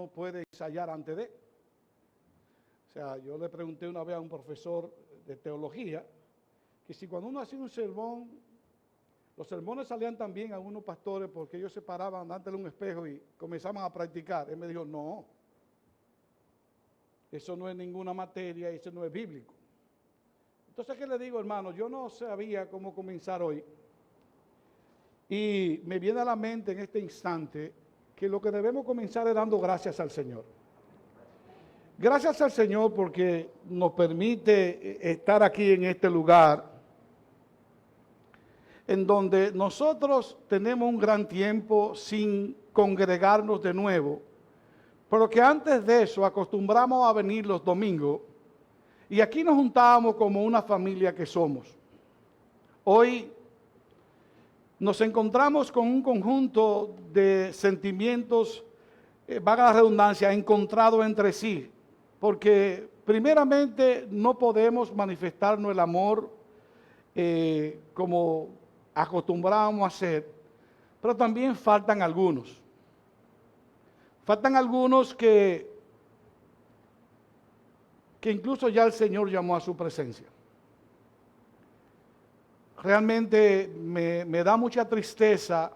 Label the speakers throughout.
Speaker 1: puede ensayar antes de. O sea, yo le pregunté una vez a un profesor de teología que si cuando uno hacía un sermón, los sermones salían también a algunos pastores porque ellos se paraban delante de un espejo y comenzaban a practicar. Él me dijo, no, eso no es ninguna materia, eso no es bíblico. Entonces, ¿qué le digo, hermano? Yo no sabía cómo comenzar hoy. Y me viene a la mente en este instante que lo que debemos comenzar es dando gracias al Señor. Gracias al Señor porque nos permite estar aquí en este lugar en donde nosotros tenemos un gran tiempo sin congregarnos de nuevo, pero que antes de eso acostumbramos a venir los domingos y aquí nos juntábamos como una familia que somos. Hoy nos encontramos con un conjunto de sentimientos, valga la redundancia, encontrados entre sí, porque primeramente no podemos manifestarnos el amor como acostumbramos a hacer, pero también faltan algunos. Faltan algunos que incluso ya el Señor llamó a su presencia. Realmente me da mucha tristeza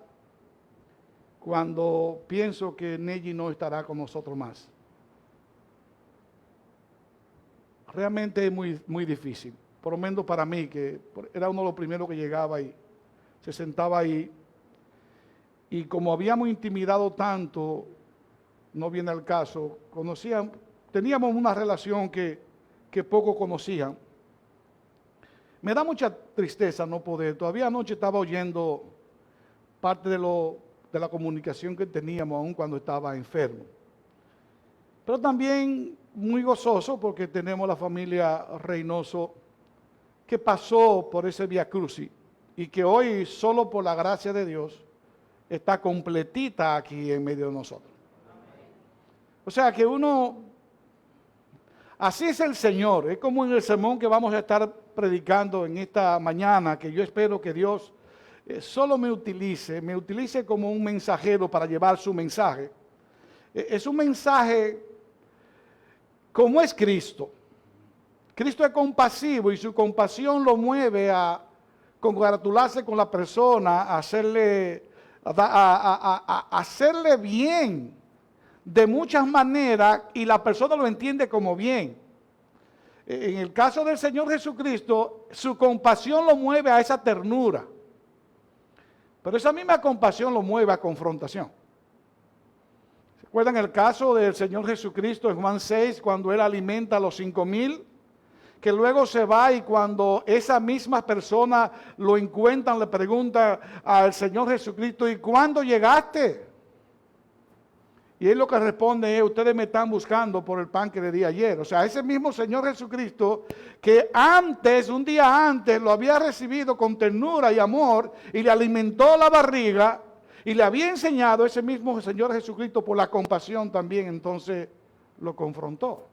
Speaker 1: cuando pienso que Neji no estará con nosotros más. Realmente es muy difícil, por lo menos para mí, que era uno de los primeros que llegaba y se sentaba ahí. Y como habíamos intimidado tanto, no viene al caso, teníamos una relación que poco conocían. Me da mucha tristeza no poder. Todavía anoche estaba oyendo parte de la comunicación que teníamos aún cuando estaba enfermo. Pero también muy gozoso porque tenemos la familia Reynoso que pasó por ese Vía Crucis y que hoy, solo por la gracia de Dios, está completita aquí en medio de nosotros. O sea que así es el Señor, es como en el sermón que vamos a estar predicando en esta mañana, que yo espero que Dios solo me utilice como un mensajero para llevar su mensaje. Es un mensaje como es Cristo. Cristo es compasivo y su compasión lo mueve a congratularse con la persona, a hacerle bien de muchas maneras y la persona lo entiende como bien. En el caso del Señor Jesucristo, su compasión lo mueve a esa ternura. Pero esa misma compasión lo mueve a confrontación. ¿Se acuerdan el caso del Señor Jesucristo en Juan 6, cuando Él alimenta a los 5,000? Que luego se va y cuando esa misma persona lo encuentran, le pregunta al Señor Jesucristo, ¿y cuándo llegaste? Y Él lo que responde es, ustedes me están buscando por el pan que le di ayer. O sea, ese mismo Señor Jesucristo que un día antes, lo había recibido con ternura y amor y le alimentó la barriga y le había enseñado, ese mismo Señor Jesucristo por la compasión también, entonces lo confrontó.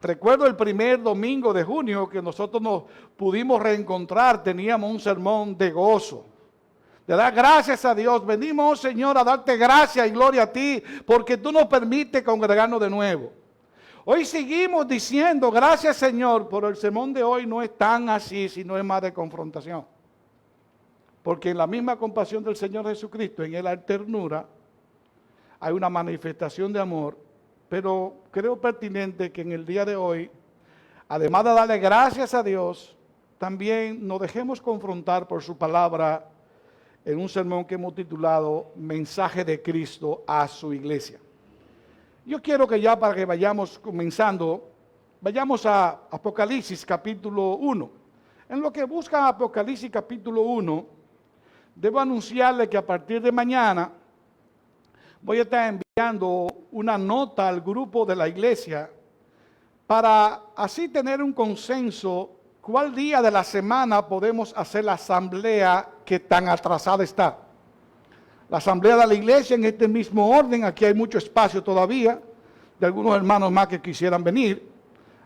Speaker 1: Recuerdo el primer domingo de junio que nosotros nos pudimos reencontrar, teníamos un sermón de gozo. De dar gracias a Dios. Venimos, oh Señor, a darte gracias y gloria a ti, porque tú nos permites congregarnos de nuevo. Hoy seguimos diciendo, gracias Señor, pero el sermón de hoy no es tan así, sino es más de confrontación. Porque en la misma compasión del Señor Jesucristo, en Él hay ternura, hay una manifestación de amor, pero creo pertinente que en el día de hoy, además de darle gracias a Dios, también nos dejemos confrontar por su palabra en un sermón que hemos titulado Mensaje de Cristo a su iglesia. Yo quiero que ya para que vayamos comenzando, vayamos a Apocalipsis capítulo 1. En lo que busca Apocalipsis capítulo 1, debo anunciarle que a partir de mañana voy a estar enviando una nota al grupo de la iglesia para así tener un consenso cuál día de la semana podemos hacer la asamblea que tan atrasada está. La asamblea de la iglesia en este mismo orden, aquí hay mucho espacio todavía, de algunos hermanos más que quisieran venir.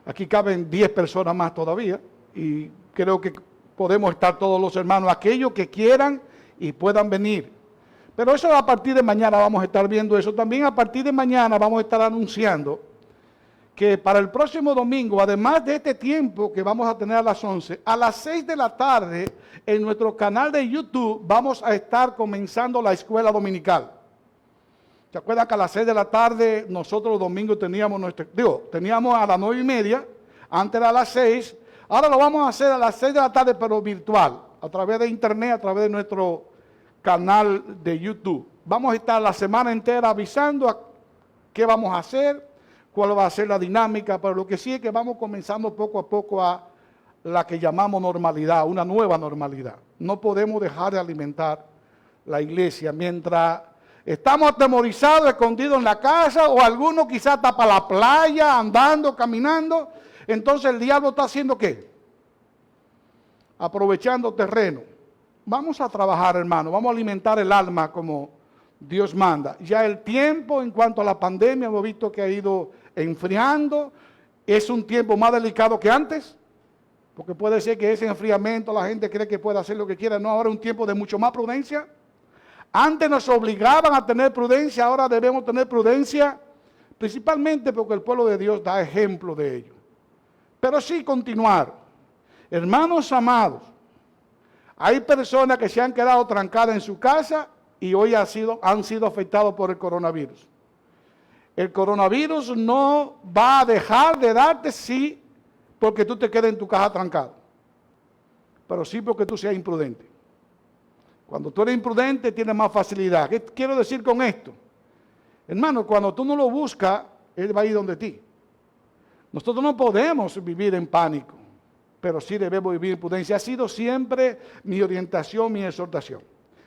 Speaker 1: Aquí caben 10 personas más todavía y creo que podemos estar todos los hermanos, aquellos que quieran y puedan venir. Pero eso a partir de mañana vamos a estar viendo eso. También a partir de mañana vamos a estar anunciando que para el próximo domingo, además de este tiempo que vamos a tener a las 11, a las 6 de la tarde en nuestro canal de YouTube vamos a estar comenzando la escuela dominical. ¿Se acuerdan que a las 6 de la tarde nosotros los domingos teníamos teníamos a las 9:30, antes era a las 6, ahora lo vamos a hacer a las 6 de la tarde pero virtual, a través de internet, a través de nuestro canal de YouTube. Vamos a estar la semana entera avisando qué vamos a hacer, cuál va a ser la dinámica, pero lo que sí es que vamos comenzando poco a poco a la que llamamos normalidad, una nueva normalidad. No podemos dejar de alimentar la iglesia mientras estamos atemorizados, escondidos en la casa, o algunos quizás está para la playa, andando, caminando. Entonces el diablo está haciendo ¿qué? Aprovechando terreno. Vamos a trabajar, hermano, vamos a alimentar el alma como Dios manda. Ya el tiempo en cuanto a la pandemia hemos visto que ha ido enfriando. Es un tiempo más delicado que antes, porque puede ser que ese enfriamiento la gente cree que puede hacer lo que quiera. No, ahora es un tiempo de mucho más prudencia. Antes nos obligaban a tener prudencia, ahora debemos tener prudencia, principalmente porque el pueblo de Dios da ejemplo de ello. Pero sí continuar. Hermanos amados, hay personas que se han quedado trancadas en su casa y hoy han sido afectados por el coronavirus. El coronavirus no va a dejar de darte sí porque tú te quedes en tu casa trancado, pero sí porque tú seas imprudente. Cuando tú eres imprudente tienes más facilidad. ¿Qué quiero decir con esto? Hermano, cuando tú no lo buscas, Él va a ir donde ti. Nosotros no podemos vivir en pánico, pero sí debemos vivir en prudencia. Ha sido siempre mi orientación, mi exhortación.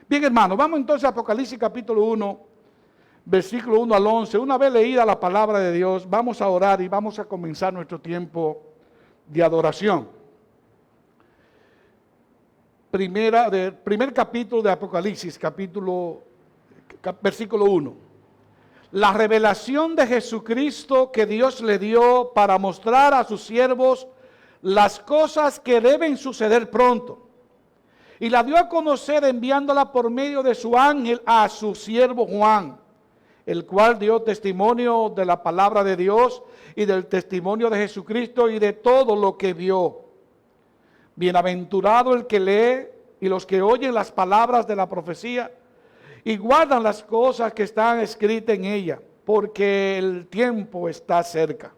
Speaker 1: Bien, hermano, vamos entonces a Apocalipsis capítulo 1, versículo 1 al 11. Una vez leída la palabra de Dios, vamos a orar y vamos a comenzar nuestro tiempo de adoración. Primer capítulo de Apocalipsis, versículo 1. La revelación de Jesucristo que Dios le dio para mostrar a sus siervos las cosas que deben suceder pronto. Y la dio a conocer enviándola por medio de su ángel a su siervo Juan, el cual dio testimonio de la palabra de Dios y del testimonio de Jesucristo y de todo lo que vio. Bienaventurado el que lee y los que oyen las palabras de la profecía y guardan las cosas que están escritas en ella, porque el tiempo está cerca.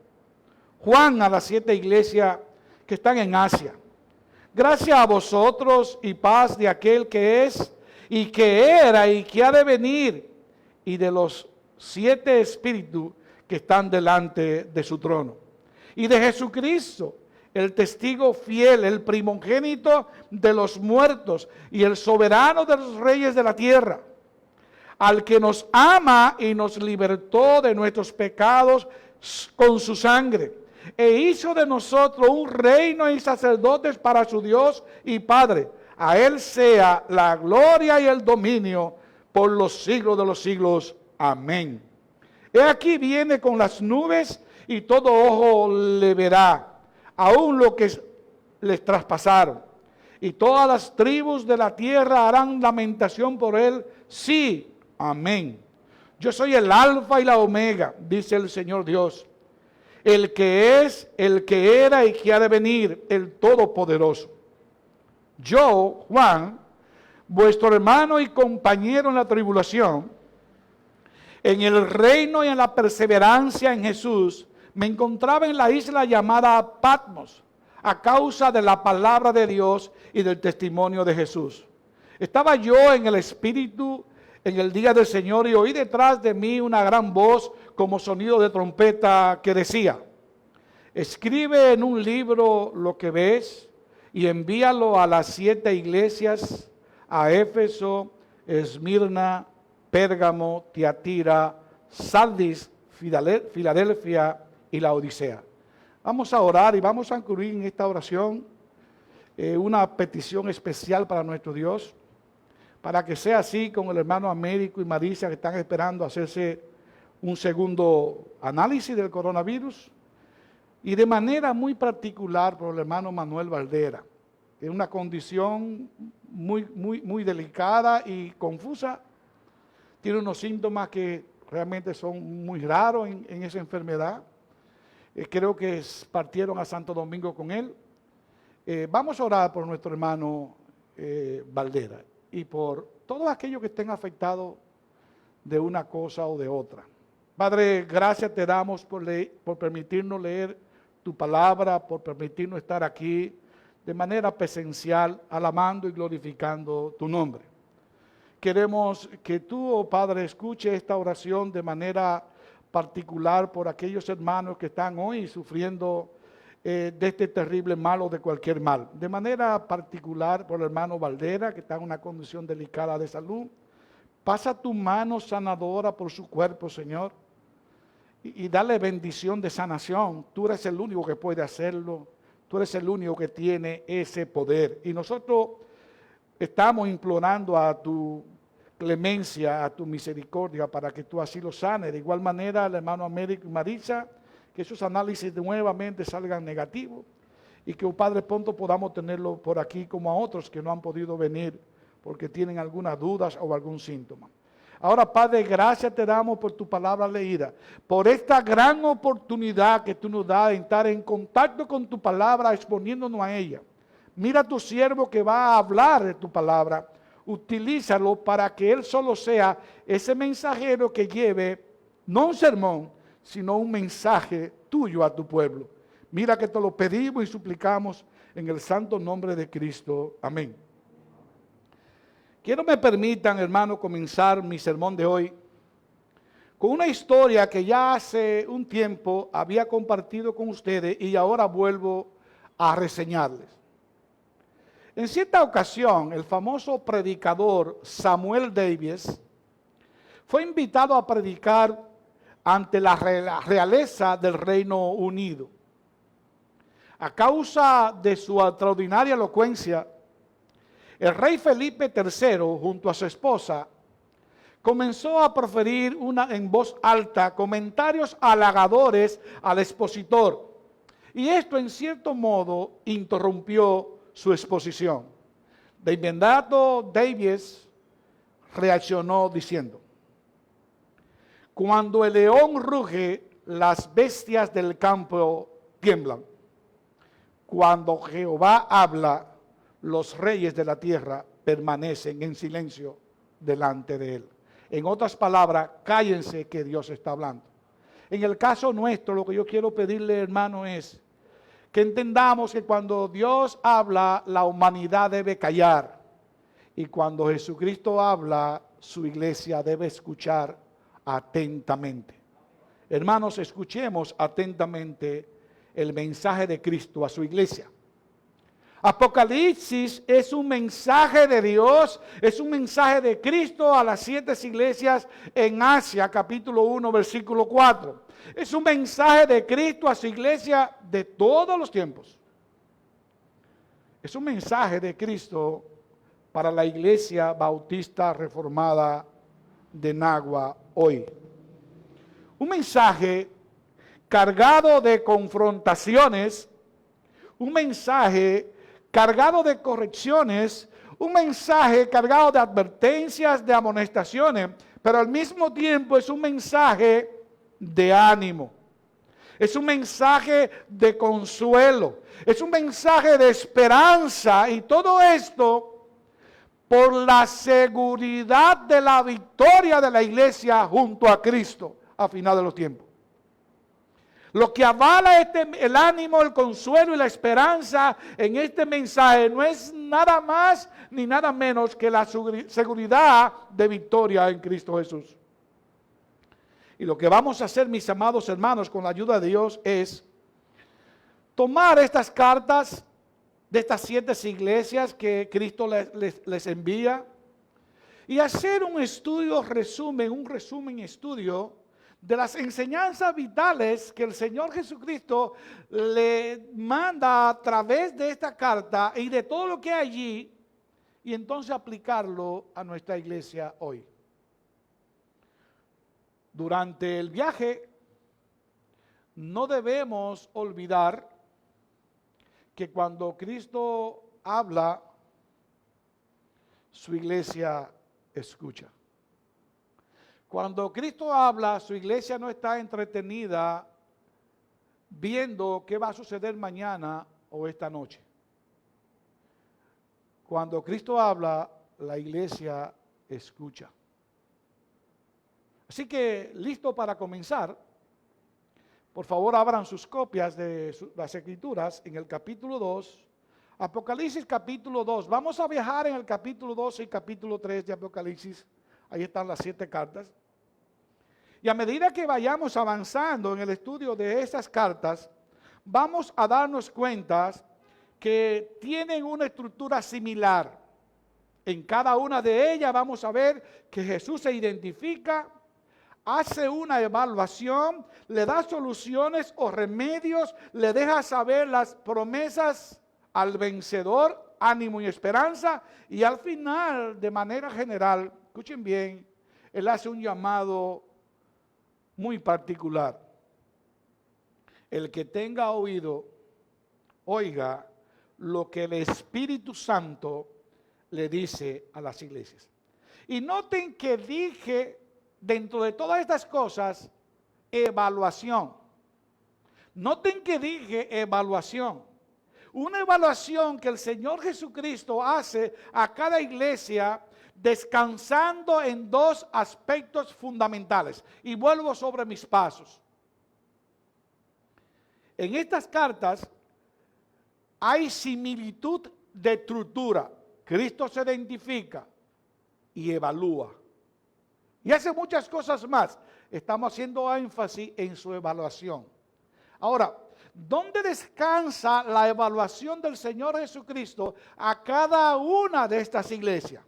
Speaker 1: Juan a las 7 iglesias que están en Asia. Gracias a vosotros y paz de aquel que es y que era y que ha de venir y de los 7 espíritus que están delante de su trono. Y de Jesucristo, el testigo fiel, el primogénito de los muertos y el soberano de los reyes de la tierra, al que nos ama y nos libertó de nuestros pecados con su sangre, e hizo de nosotros un reino y sacerdotes para su Dios y Padre. A Él sea la gloria y el dominio por los siglos de los siglos. Amén. He aquí viene con las nubes y todo ojo le verá, aun lo que les traspasaron. Y todas las tribus de la tierra harán lamentación por Él. Sí, amén. Yo soy el alfa y la omega, dice el Señor Dios, el que es, el que era y que ha de venir, el Todopoderoso. Yo, Juan, vuestro hermano y compañero en la tribulación, en el reino y en la perseverancia en Jesús, me encontraba en la isla llamada Patmos, a causa de la palabra de Dios y del testimonio de Jesús. Estaba yo en el Espíritu en el día del Señor y oí detrás de mí una gran voz como sonido de trompeta que decía: escribe en un libro lo que ves y envíalo a las 7 iglesias, a Éfeso, Esmirna, Pérgamo, Tiatira, Sardis, Filadelfia y la Odisea. Vamos a orar y vamos a incluir en esta oración una petición especial para nuestro Dios, para que sea así con el hermano Américo y Marisa, que están esperando hacerse un segundo análisis del coronavirus, y de manera muy particular por el hermano Manuel Valdera, en una condición muy delicada y confusa, tiene unos síntomas que realmente son muy raros en esa enfermedad. Creo que partieron a Santo Domingo con él. Vamos a orar por nuestro hermano Valdera y por todos aquellos que estén afectados de una cosa o de otra. Padre, gracias te damos por permitirnos leer tu palabra, por permitirnos estar aquí de manera presencial, alabando y glorificando tu nombre. Queremos que tú, oh Padre, escuche esta oración de manera particular por aquellos hermanos que están hoy sufriendo de este terrible mal o de cualquier mal. De manera particular por el hermano Valdera, que está en una condición delicada de salud. Pasa tu mano sanadora por su cuerpo, Señor, y dale bendición de sanación. Tú eres el único que puede hacerlo. Tú eres el único que tiene ese poder. Y nosotros estamos implorando a tu clemencia, a tu misericordia, para que tú así lo sanes. De igual manera, el hermano Américo y Marisa, que esos análisis nuevamente salgan negativos y que, oh Padre, pronto podamos tenerlo por aquí como a otros que no han podido venir porque tienen algunas dudas o algún síntoma. Ahora, Padre, gracias te damos por tu palabra leída, por esta gran oportunidad que tú nos das de estar en contacto con tu palabra, exponiéndonos a ella. Mira a tu siervo que va a hablar de tu palabra, utilízalo para que él solo sea ese mensajero que lleve, no un sermón, sino un mensaje tuyo a tu pueblo. Mira que te lo pedimos y suplicamos en el santo nombre de Cristo. Amén. Quiero me permitan, hermano, comenzar mi sermón de hoy con una historia que ya hace un tiempo había compartido con ustedes y ahora vuelvo a reseñarles. En cierta ocasión, el famoso predicador Samuel Davies fue invitado a predicar ante la realeza del Reino Unido. A causa de su extraordinaria elocuencia, el rey Felipe III, junto a su esposa, comenzó a proferir en voz alta comentarios halagadores al expositor. Y esto, en cierto modo, interrumpió su exposición. De inmediato, Davies reaccionó diciendo: cuando el león ruge, las bestias del campo tiemblan. Cuando Jehová habla, los reyes de la tierra permanecen en silencio delante de él. En otras palabras, cállense que Dios está hablando. En el caso nuestro, lo que yo quiero pedirle, hermano, es que entendamos que cuando Dios habla, la humanidad debe callar. Y cuando Jesucristo habla, su iglesia debe escuchar atentamente. Hermanos, escuchemos atentamente el mensaje de Cristo a su iglesia. Apocalipsis es un mensaje de Dios, es un mensaje de Cristo a las 7 iglesias en Asia, capítulo 1, versículo 4. Es un mensaje de Cristo a su iglesia de todos los tiempos. Es un mensaje de Cristo para la iglesia bautista reformada de Nagua hoy. Un mensaje cargado de confrontaciones, un mensaje cargado de correcciones, un mensaje cargado de advertencias, de amonestaciones, pero al mismo tiempo es un mensaje de ánimo. Es un mensaje de consuelo, es un mensaje de esperanza, y todo esto por la seguridad de la victoria de la iglesia junto a Cristo a final de los tiempos. Lo que avala el ánimo, el consuelo y la esperanza en este mensaje no es nada más ni nada menos que la seguridad de victoria en Cristo Jesús. Y lo que vamos a hacer, mis amados hermanos, con la ayuda de Dios, es tomar estas cartas de estas 7 iglesias que Cristo les envía y hacer un estudio, un resumen estudio de las enseñanzas vitales que el Señor Jesucristo le manda a través de esta carta y de todo lo que hay allí, y entonces aplicarlo a nuestra iglesia hoy. Durante el viaje no debemos olvidar que cuando Cristo habla, su iglesia escucha. Cuando Cristo habla, su iglesia no está entretenida viendo qué va a suceder mañana o esta noche. Cuando Cristo habla, la iglesia escucha. Así que, listo para comenzar, por favor abran sus copias de las Escrituras en el capítulo 2, Apocalipsis capítulo 2. Vamos a viajar en el capítulo 2 y capítulo 3 de Apocalipsis. Ahí están las 7 cartas. Y a medida que vayamos avanzando en el estudio de estas cartas, vamos a darnos cuenta que tienen una estructura similar. En cada una de ellas vamos a ver que Jesús se identifica, hace una evaluación, le da soluciones o remedios, le deja saber las promesas al vencedor, ánimo y esperanza, y al final, de manera general, escuchen bien, él hace un llamado muy particular. El que tenga oído, oiga lo que el Espíritu Santo le dice a las iglesias. Y noten que dije, dentro de todas estas cosas, evaluación. Noten que dije evaluación. Una evaluación que el Señor Jesucristo hace a cada iglesia descansando en 2 aspectos fundamentales. Y vuelvo sobre mis pasos. En estas cartas hay similitud de estructura. Cristo se identifica y evalúa. Y hace muchas cosas más. Estamos haciendo énfasis en su evaluación. Ahora, ¿dónde descansa la evaluación del Señor Jesucristo a cada una de estas iglesias?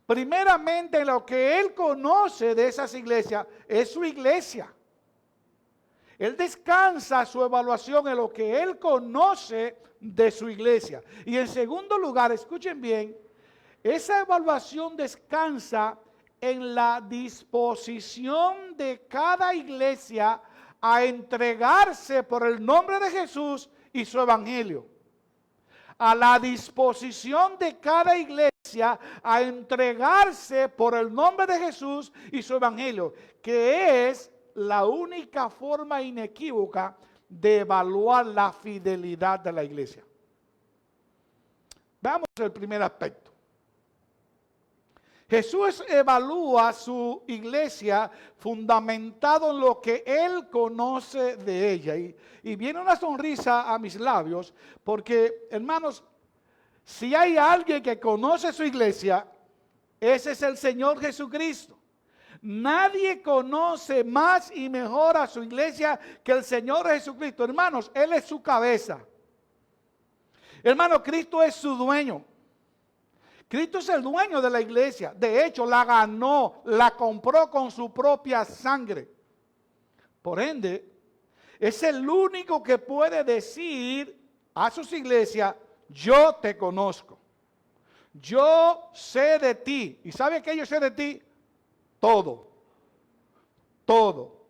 Speaker 1: Primeramente, en lo que Él conoce de esas iglesias es su iglesia. Él descansa su evaluación en lo que Él conoce de su iglesia. Y en segundo lugar, escuchen bien, esa evaluación descansa en la disposición de cada iglesia a entregarse por el nombre de Jesús y su evangelio. A la disposición de cada iglesia a entregarse por el nombre de Jesús y su evangelio, que es la única forma inequívoca de evaluar la fidelidad de la iglesia. Veamos el primer aspecto. Jesús evalúa su iglesia fundamentado en lo que Él conoce de ella. Y viene una sonrisa a mis labios porque, hermanos, si hay alguien que conoce su iglesia, ese es el Señor Jesucristo. Nadie conoce más y mejor a su iglesia que el Señor Jesucristo. Hermanos, Él es su cabeza. Hermano, Cristo es su dueño. Cristo es el dueño de la iglesia. De hecho, la ganó, la compró con su propia sangre. Por ende, es el único que puede decir a sus iglesias, yo te conozco. Yo sé de ti. ¿Y sabe qué yo sé de ti? Todo. Todo.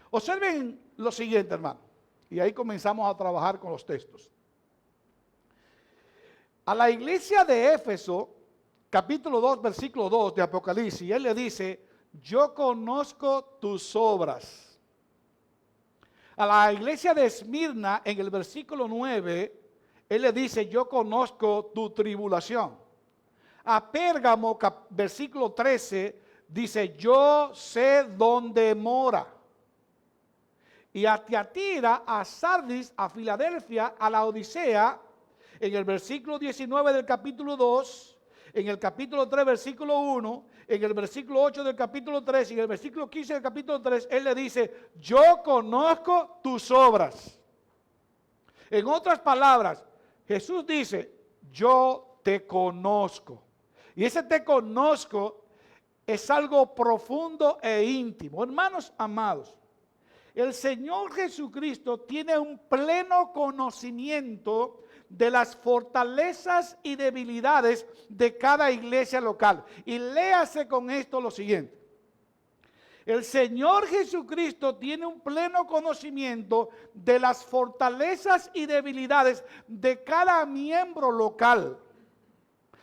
Speaker 1: Observen lo siguiente, hermano. Y ahí comenzamos a trabajar con los textos. A la iglesia de Éfeso, capítulo 2, versículo 2 de Apocalipsis, él le dice, yo conozco tus obras. A la iglesia de Esmirna, en el versículo 9, él le dice, yo conozco tu tribulación. A Pérgamo, versículo 13, dice, yo sé dónde mora. Y a Tiatira, a Sardis, a Filadelfia, a la Odisea, en el versículo 19 del capítulo 2, en el capítulo 3, versículo 1, en el versículo 8 del capítulo 3 y en el versículo 15 del capítulo 3, él le dice, yo conozco tus obras. En otras palabras, Jesús dice, yo te conozco. Y ese te conozco es algo profundo e íntimo. Hermanos amados, el Señor Jesucristo tiene un pleno conocimiento de las fortalezas y debilidades de cada iglesia local. Y léase con esto lo siguiente. El Señor Jesucristo tiene un pleno conocimiento de las fortalezas y debilidades de cada miembro local,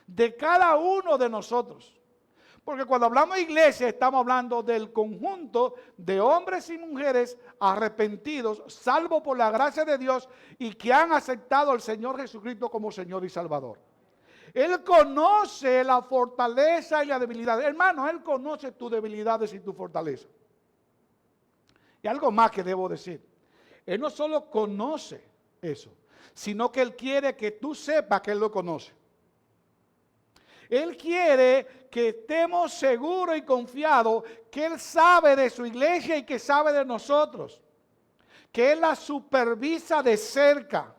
Speaker 1: de cada uno de nosotros. Porque cuando hablamos de iglesia estamos hablando del conjunto de hombres y mujeres arrepentidos, salvo por la gracia de Dios y que han aceptado al Señor Jesucristo como Señor y Salvador. Él conoce la fortaleza y la debilidad. Hermano, Él conoce tus debilidades y tu fortaleza. Y algo más que debo decir. Él no solo conoce eso, sino que Él quiere que tú sepas que Él lo conoce. Él quiere que estemos seguros y confiados que Él sabe de su iglesia y que sabe de nosotros. Que Él la supervisa de cerca.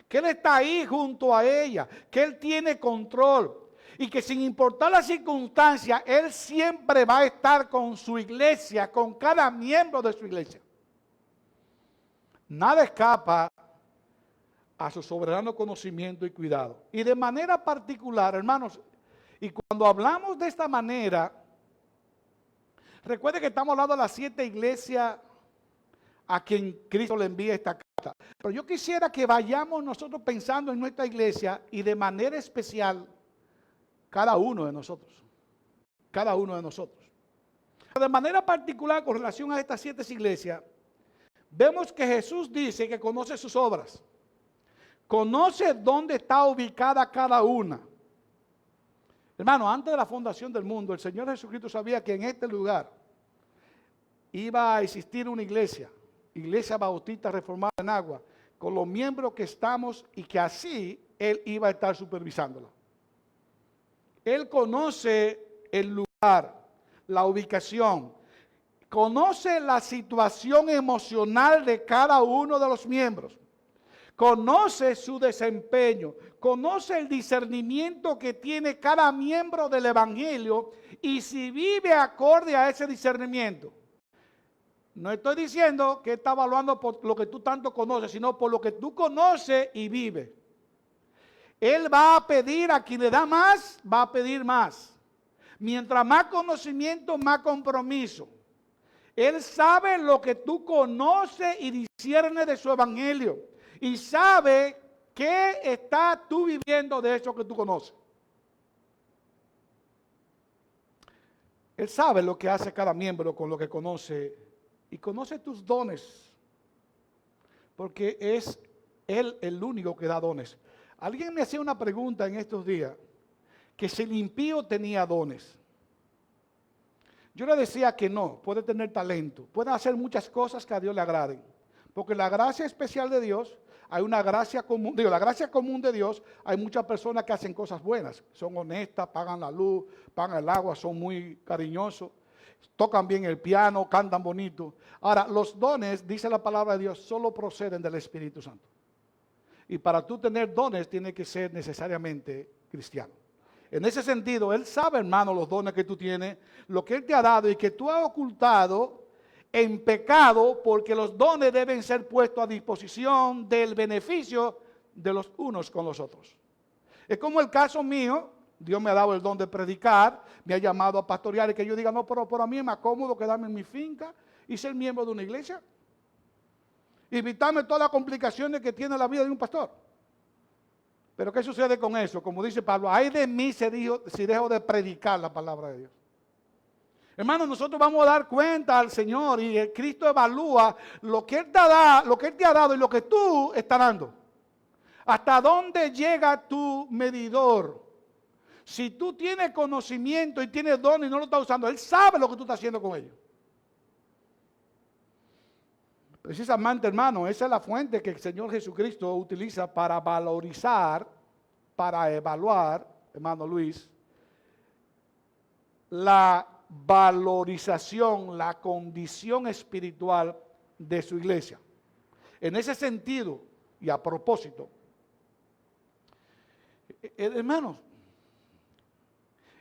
Speaker 1: Que Él está ahí junto a ella. Que Él tiene control. Y que sin importar la circunstancia, Él siempre va a estar con su iglesia, con cada miembro de su iglesia. Nada escapa a su soberano conocimiento y cuidado. Y de manera particular, hermanos, y cuando hablamos de esta manera, recuerde que estamos hablando de las 7 iglesias a quien Cristo le envía esta carta. Pero yo quisiera que vayamos nosotros pensando en nuestra iglesia y de manera especial cada uno de nosotros. Cada uno de nosotros. De manera particular con relación a estas 7 iglesias, vemos que Jesús dice que conoce sus obras. Conoce dónde está ubicada cada una. Hermano, antes de la fundación del mundo, el Señor Jesucristo sabía que en este lugar iba a existir una iglesia, Iglesia Bautista Reformada en Agua, con los miembros que estamos y que así Él iba a estar supervisándola. Él conoce el lugar, la ubicación, conoce la situación emocional de cada uno de los miembros. Conoce su desempeño, conoce el discernimiento que tiene cada miembro del evangelio y si vive acorde a ese discernimiento. No estoy diciendo que está evaluando por lo que tú tanto conoces, sino por lo que tú conoces y vives. Él va a pedir a quien le da más, va a pedir más. Mientras más conocimiento, más compromiso. Él sabe lo que tú conoces y disciernes de su evangelio. Y sabe qué estás tú viviendo de eso que tú conoces. Él sabe lo que hace cada miembro con lo que conoce. Y conoce tus dones. Porque es Él el único que da dones. Alguien me hacía una pregunta en estos días. Que si el impío tenía dones. Yo le decía que no. Puede tener talento. Puede hacer muchas cosas que a Dios le agraden. Porque la gracia especial de Dios, hay una gracia común, la gracia común de Dios, hay muchas personas que hacen cosas buenas, son honestas, pagan la luz, pagan el agua, son muy cariñosos, tocan bien el piano, cantan bonito. Ahora, los dones, dice la palabra de Dios, solo proceden del Espíritu Santo. Y para tú tener dones, tiene que ser necesariamente cristiano. En ese sentido, Él sabe, hermano, los dones que tú tienes, lo que Él te ha dado y que tú has ocultado en pecado, porque los dones deben ser puestos a disposición del beneficio de los unos con los otros. Es como el caso mío, Dios me ha dado el don de predicar, me ha llamado a pastorear y que yo diga, no, pero a mí es más cómodo quedarme en mi finca y ser miembro de una iglesia. Evitarme todas las complicaciones que tiene la vida de un pastor. Pero ¿qué sucede con eso? Como dice Pablo, ay de mí si dejo de predicar la palabra de Dios. Hermanos, nosotros vamos a dar cuenta al Señor y el Cristo evalúa lo que Él te ha dado y lo que tú estás dando. ¿Hasta dónde llega tu medidor? Si tú tienes conocimiento y tienes don y no lo estás usando, Él sabe lo que tú estás haciendo con ellos. Precisamente, hermano, esa es la fuente que el Señor Jesucristo utiliza para valorizar, para evaluar, hermano Luis, la valorización, la condición espiritual de su iglesia. En ese sentido, y a propósito, hermanos,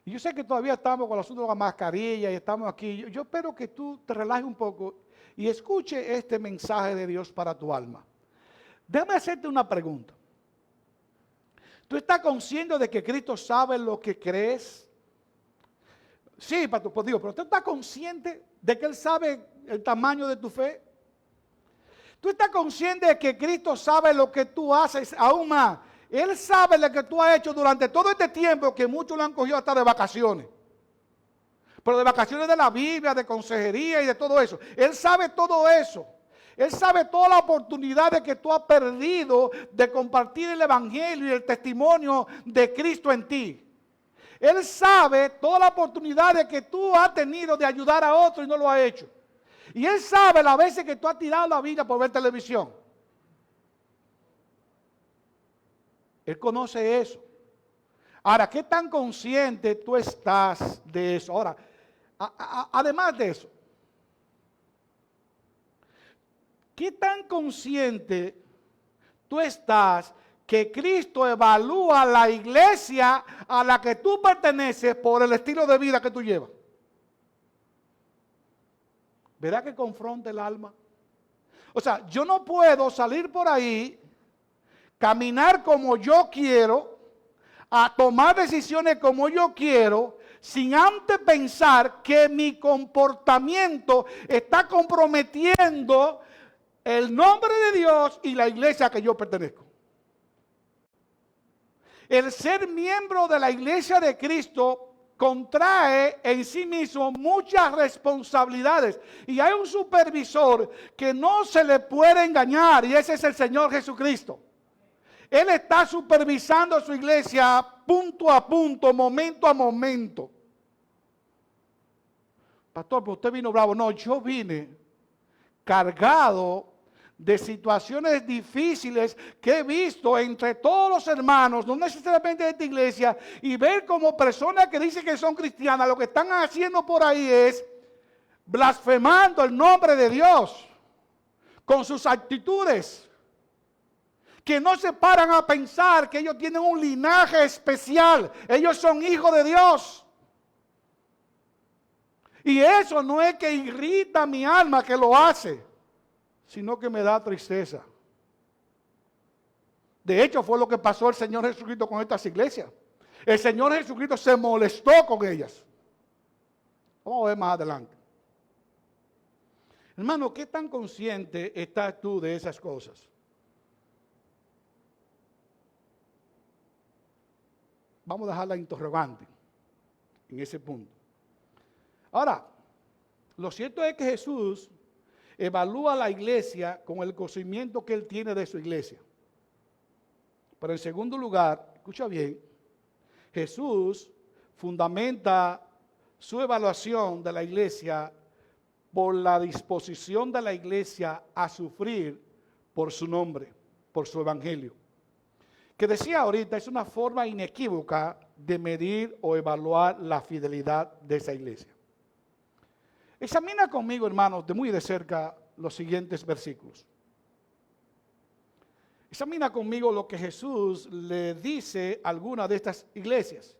Speaker 1: y yo sé que todavía estamos con el asunto de la mascarilla y estamos aquí, yo espero que tú te relajes un poco y escuche este mensaje de Dios para tu alma. Déjame hacerte una pregunta. ¿Tú estás consciente de que Cristo sabe lo que crees? Sí, pastor, pues digo, pero ¿tú estás consciente de que Él sabe el tamaño de tu fe? ¿Tú estás consciente de que Cristo sabe lo que tú haces aún más? Él sabe lo que tú has hecho durante todo este tiempo que muchos lo han cogido hasta de vacaciones. pero de vacaciones de la Biblia, de consejería y de todo eso. Él sabe todo eso. Él sabe todas las oportunidades que tú has perdido de compartir el evangelio y el testimonio de Cristo en ti. Él sabe todas las oportunidades que tú has tenido de ayudar a otro y no lo has hecho. Y Él sabe las veces que tú has tirado la vida por ver televisión. Él conoce eso. Ahora, ¿qué tan consciente tú estás de eso? Ahora, además de eso, ¿qué tan consciente tú estás que Cristo evalúa la iglesia a la que tú perteneces por el estilo de vida que tú llevas? ¿Verdad que confronta el alma? O sea, yo no puedo salir por ahí, caminar como yo quiero, a tomar decisiones como yo quiero, sin antes pensar que mi comportamiento está comprometiendo el nombre de Dios y la iglesia a que yo pertenezco. El ser miembro de la iglesia de Cristo contrae en sí mismo muchas responsabilidades. Y hay un supervisor que no se le puede engañar, y ese es el Señor Jesucristo. Él está supervisando a su iglesia punto a punto, momento a momento. Pastor, pero usted vino bravo. No, yo vine cargado de situaciones difíciles que he visto entre todos los hermanos, no necesariamente de esta iglesia, y ver como personas que dicen que son cristianas, lo que están haciendo por ahí es blasfemando el nombre de Dios con sus actitudes, que no se paran a pensar que ellos tienen un linaje especial, ellos son hijos de Dios. Y eso no es que irrita mi alma que lo hace, sino que me da tristeza. De hecho, fue lo que pasó el Señor Jesucristo con estas iglesias. El Señor Jesucristo se molestó con ellas. Vamos a ver más adelante. Hermano, ¿qué tan consciente estás tú de esas cosas? Vamos a dejar la interrogante en ese punto. Ahora, lo cierto es que Jesús evalúa a la iglesia con el conocimiento que Él tiene de su iglesia. Pero en segundo lugar, escucha bien, Jesús fundamenta su evaluación de la iglesia por la disposición de la iglesia a sufrir por su nombre, por su evangelio. Que decía ahorita, es una forma inequívoca de medir o evaluar la fidelidad de esa iglesia. Examina conmigo, hermanos, de muy de cerca los siguientes versículos. Examina conmigo lo que Jesús le dice a alguna de estas iglesias.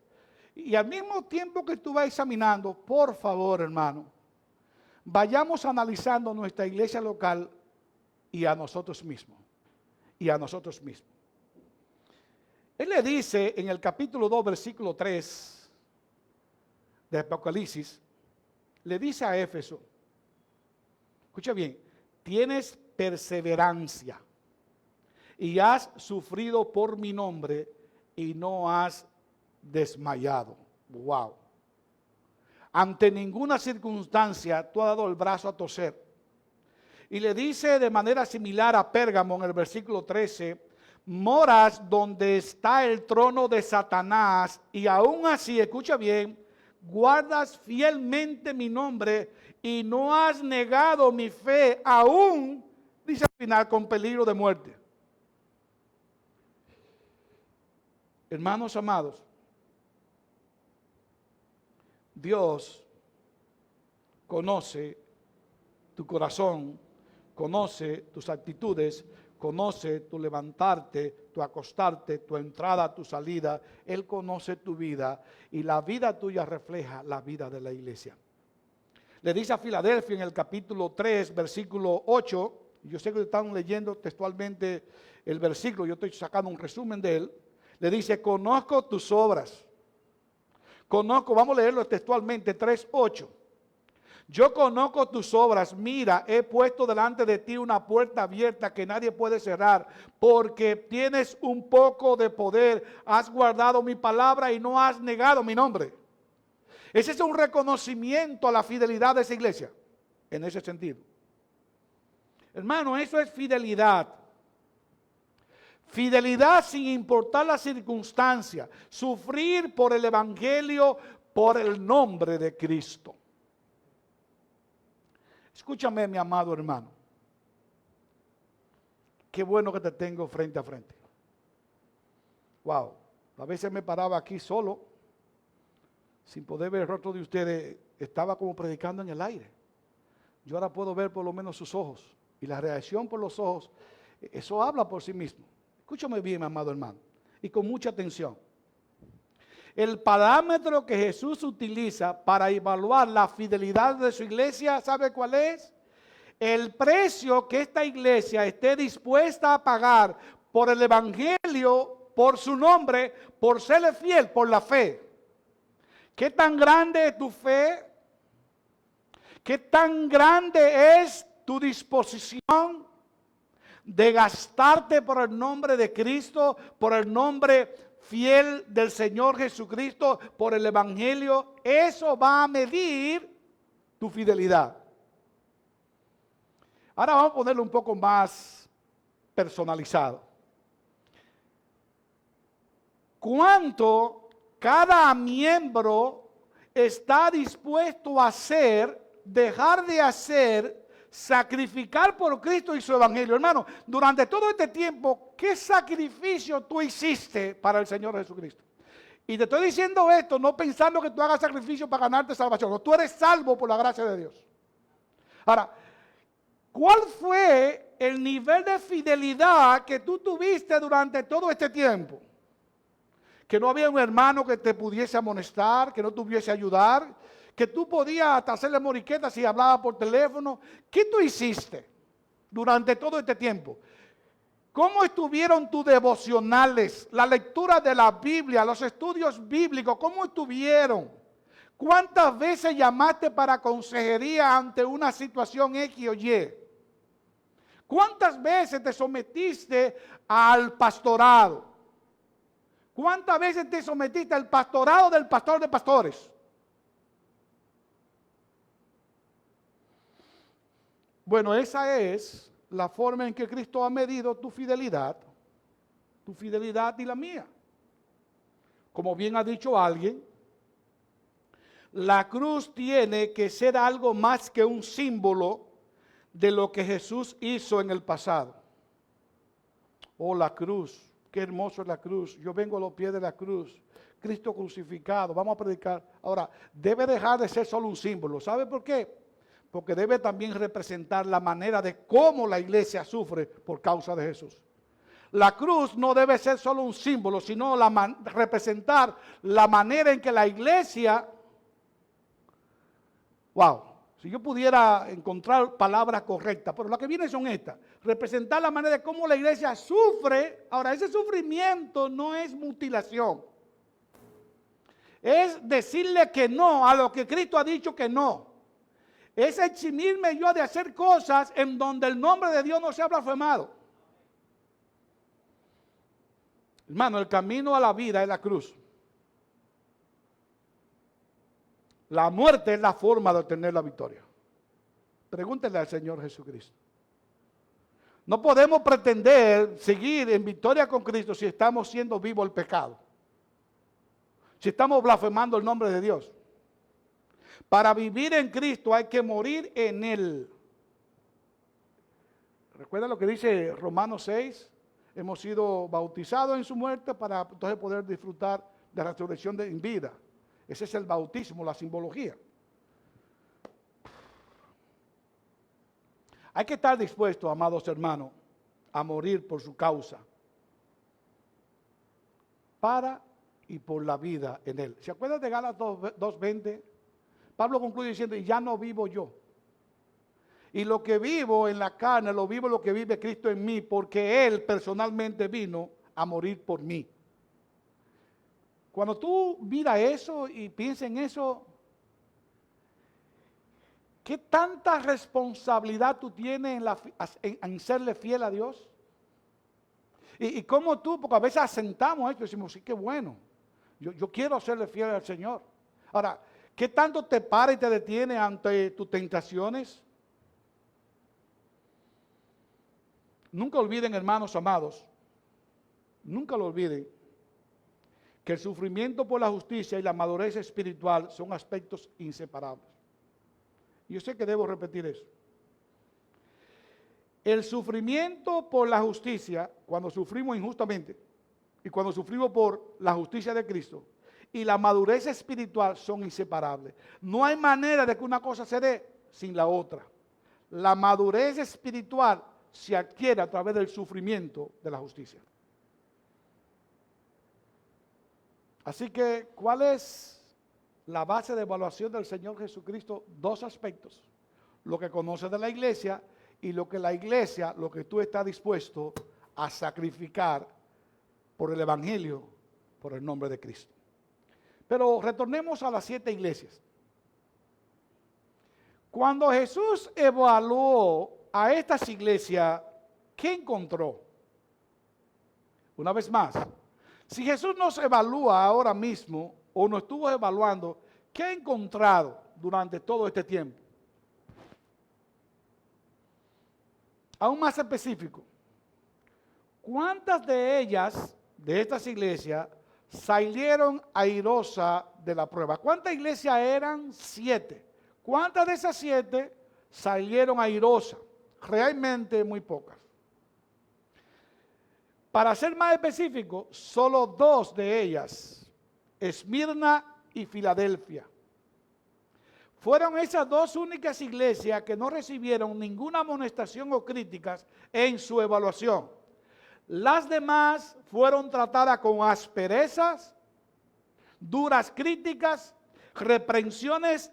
Speaker 1: Y al mismo tiempo que tú vas examinando, por favor, hermano, vayamos analizando nuestra iglesia local y a nosotros mismos. Y a nosotros mismos. Él le dice en el capítulo 2, versículo 3 de Apocalipsis, le dice a Éfeso, escucha bien, tienes perseverancia y has sufrido por mi nombre y no has desmayado. Wow. Ante ninguna circunstancia tú has dado el brazo a torcer. Y le dice de manera similar a Pérgamo en el versículo 13, moras donde está el trono de Satanás y aún así, escucha bien, guardas fielmente mi nombre y no has negado mi fe, aún, dice al final, con peligro de muerte. Hermanos amados, Dios conoce tu corazón, conoce tus actitudes, conoce tu levantarte, tu acostarte, tu entrada, tu salida. Él conoce tu vida y la vida tuya refleja la vida de la iglesia. Le dice a Filadelfia en el capítulo 3, versículo 8, yo sé que están leyendo textualmente el versículo, yo estoy sacando un resumen de él. Le dice, conozco tus obras. Conozco, vamos a leerlo textualmente, 3:8. Yo conozco tus obras, mira, he puesto delante de ti una puerta abierta que nadie puede cerrar, porque tienes un poco de poder, has guardado mi palabra y no has negado mi nombre. Ese es un reconocimiento a la fidelidad de esa iglesia, en ese sentido. Hermano, eso es fidelidad. Fidelidad sin importar la circunstancia. Sufrir por el evangelio, por el nombre de Cristo. Escúchame, mi amado hermano. Qué bueno que te tengo frente a frente. Wow. A veces me paraba aquí solo, sin poder ver el rostro de ustedes. Estaba como predicando en el aire. Yo ahora puedo ver por lo menos sus ojos. Y la reacción por los ojos, eso habla por sí mismo. Escúchame bien, mi amado hermano, y con mucha atención. El parámetro que Jesús utiliza para evaluar la fidelidad de su iglesia, ¿sabe cuál es? El precio que esta iglesia esté dispuesta a pagar por el evangelio, por su nombre, por serle fiel, por la fe. ¿Qué tan grande es tu fe? ¿Qué tan grande es tu disposición de gastarte por el nombre de Cristo, por el nombre fiel del Señor Jesucristo, por el evangelio? Eso va a medir tu fidelidad. Ahora vamos a ponerlo un poco más personalizado. ¿Cuánto cada miembro está dispuesto a hacer, dejar de hacer, sacrificar por Cristo y su evangelio? Hermano, durante todo este tiempo, ¿qué sacrificio tú hiciste para el Señor Jesucristo? Y te estoy diciendo esto no pensando que tú hagas sacrificio para ganarte salvación. No, tú eres salvo por la gracia de Dios. Ahora, ¿cuál fue el nivel de fidelidad que tú tuviste durante todo este tiempo? Que no había un hermano que te pudiese amonestar, que no te pudiese ayudar, que tú podías hasta hacerle moriquetas si hablaba por teléfono. ¿Qué tú hiciste durante todo este tiempo? ¿Cómo estuvieron tus devocionales, la lectura de la Biblia, los estudios bíblicos? ¿Cómo estuvieron? ¿Cuántas veces llamaste para consejería ante una situación X o Y? ¿Cuántas veces te sometiste al pastorado? ¿Cuántas veces te sometiste al pastorado del pastor de pastores? Bueno, esa es la forma en que Cristo ha medido tu fidelidad y la mía. Como bien ha dicho alguien, la cruz tiene que ser algo más que un símbolo de lo que Jesús hizo en el pasado. Oh, la cruz. Qué hermoso es la cruz. Yo vengo a los pies de la cruz. Cristo crucificado. Vamos a predicar. Ahora, debe dejar de ser solo un símbolo. ¿Sabe por qué? Porque debe también representar la manera de cómo la iglesia sufre por causa de Jesús. La cruz no debe ser solo un símbolo, sino representar la manera en que la iglesia... Wow. Si yo pudiera encontrar palabras correctas, pero las que vienen son estas. Representar la manera de cómo la iglesia sufre. Ahora, ese sufrimiento no es mutilación. Es decirle que no a lo que Cristo ha dicho que no. Es eximirme yo de hacer cosas en donde el nombre de Dios no sea blasfemado. Hermano, el camino a la vida es la cruz. La muerte es la forma de obtener la victoria. Pregúntenle al Señor Jesucristo. No podemos pretender seguir en victoria con Cristo si estamos siendo vivo el pecado. Si estamos blasfemando el nombre de Dios. Para vivir en Cristo hay que morir en Él. ¿Recuerda lo que dice Romanos 6? Hemos sido bautizados en su muerte para entonces poder disfrutar de la resurrección en vida. Ese es el bautismo, la simbología. Hay que estar dispuesto, amados hermanos, a morir por su causa. Para y por la vida en Él. ¿Se acuerdan de Gálatas 2:20? Pablo concluye diciendo, y ya no vivo yo. Y lo que vivo en la carne, lo vivo lo que vive Cristo en mí, porque Él personalmente vino a morir por mí. Cuando tú miras eso y piensas en eso, ¿qué tanta responsabilidad tú tienes en serle fiel a Dios? Y cómo tú, porque a veces asentamos esto y decimos, sí, qué bueno, yo quiero serle fiel al Señor. Ahora, ¿Qué tanto te para y te detiene ante tus tentaciones? Nunca olviden, hermanos amados, nunca lo olviden, que el sufrimiento por la justicia y la madurez espiritual son aspectos inseparables. Yo sé que debo repetir eso. El sufrimiento por la justicia, cuando sufrimos injustamente, y cuando sufrimos por la justicia de Cristo, y la madurez espiritual son inseparables. No hay manera de que una cosa se dé sin la otra. La madurez espiritual se adquiere a través del sufrimiento de la justicia. Así que, ¿cuál es la base de evaluación del Señor Jesucristo? Dos aspectos. Lo que conoce de la iglesia y lo que la iglesia, lo que tú estás dispuesto a sacrificar por el evangelio, por el nombre de Cristo. Pero retornemos a las 7 iglesias. Cuando Jesús evaluó a estas iglesias, ¿qué encontró? Una vez más, si Jesús nos evalúa ahora mismo, o nos estuvo evaluando, ¿qué ha encontrado durante todo este tiempo? Aún más específico, ¿cuántas de ellas, de estas iglesias, salieron airosas de la prueba? ¿Cuántas iglesias eran? 7. ¿Cuántas de esas 7 salieron airosas? Realmente muy pocas. Para ser más específico, solo 2 de ellas, Esmirna y Filadelfia. Fueron esas 2 únicas iglesias que no recibieron ninguna amonestación o críticas en su evaluación. Las demás fueron tratadas con asperezas, duras críticas, reprensiones,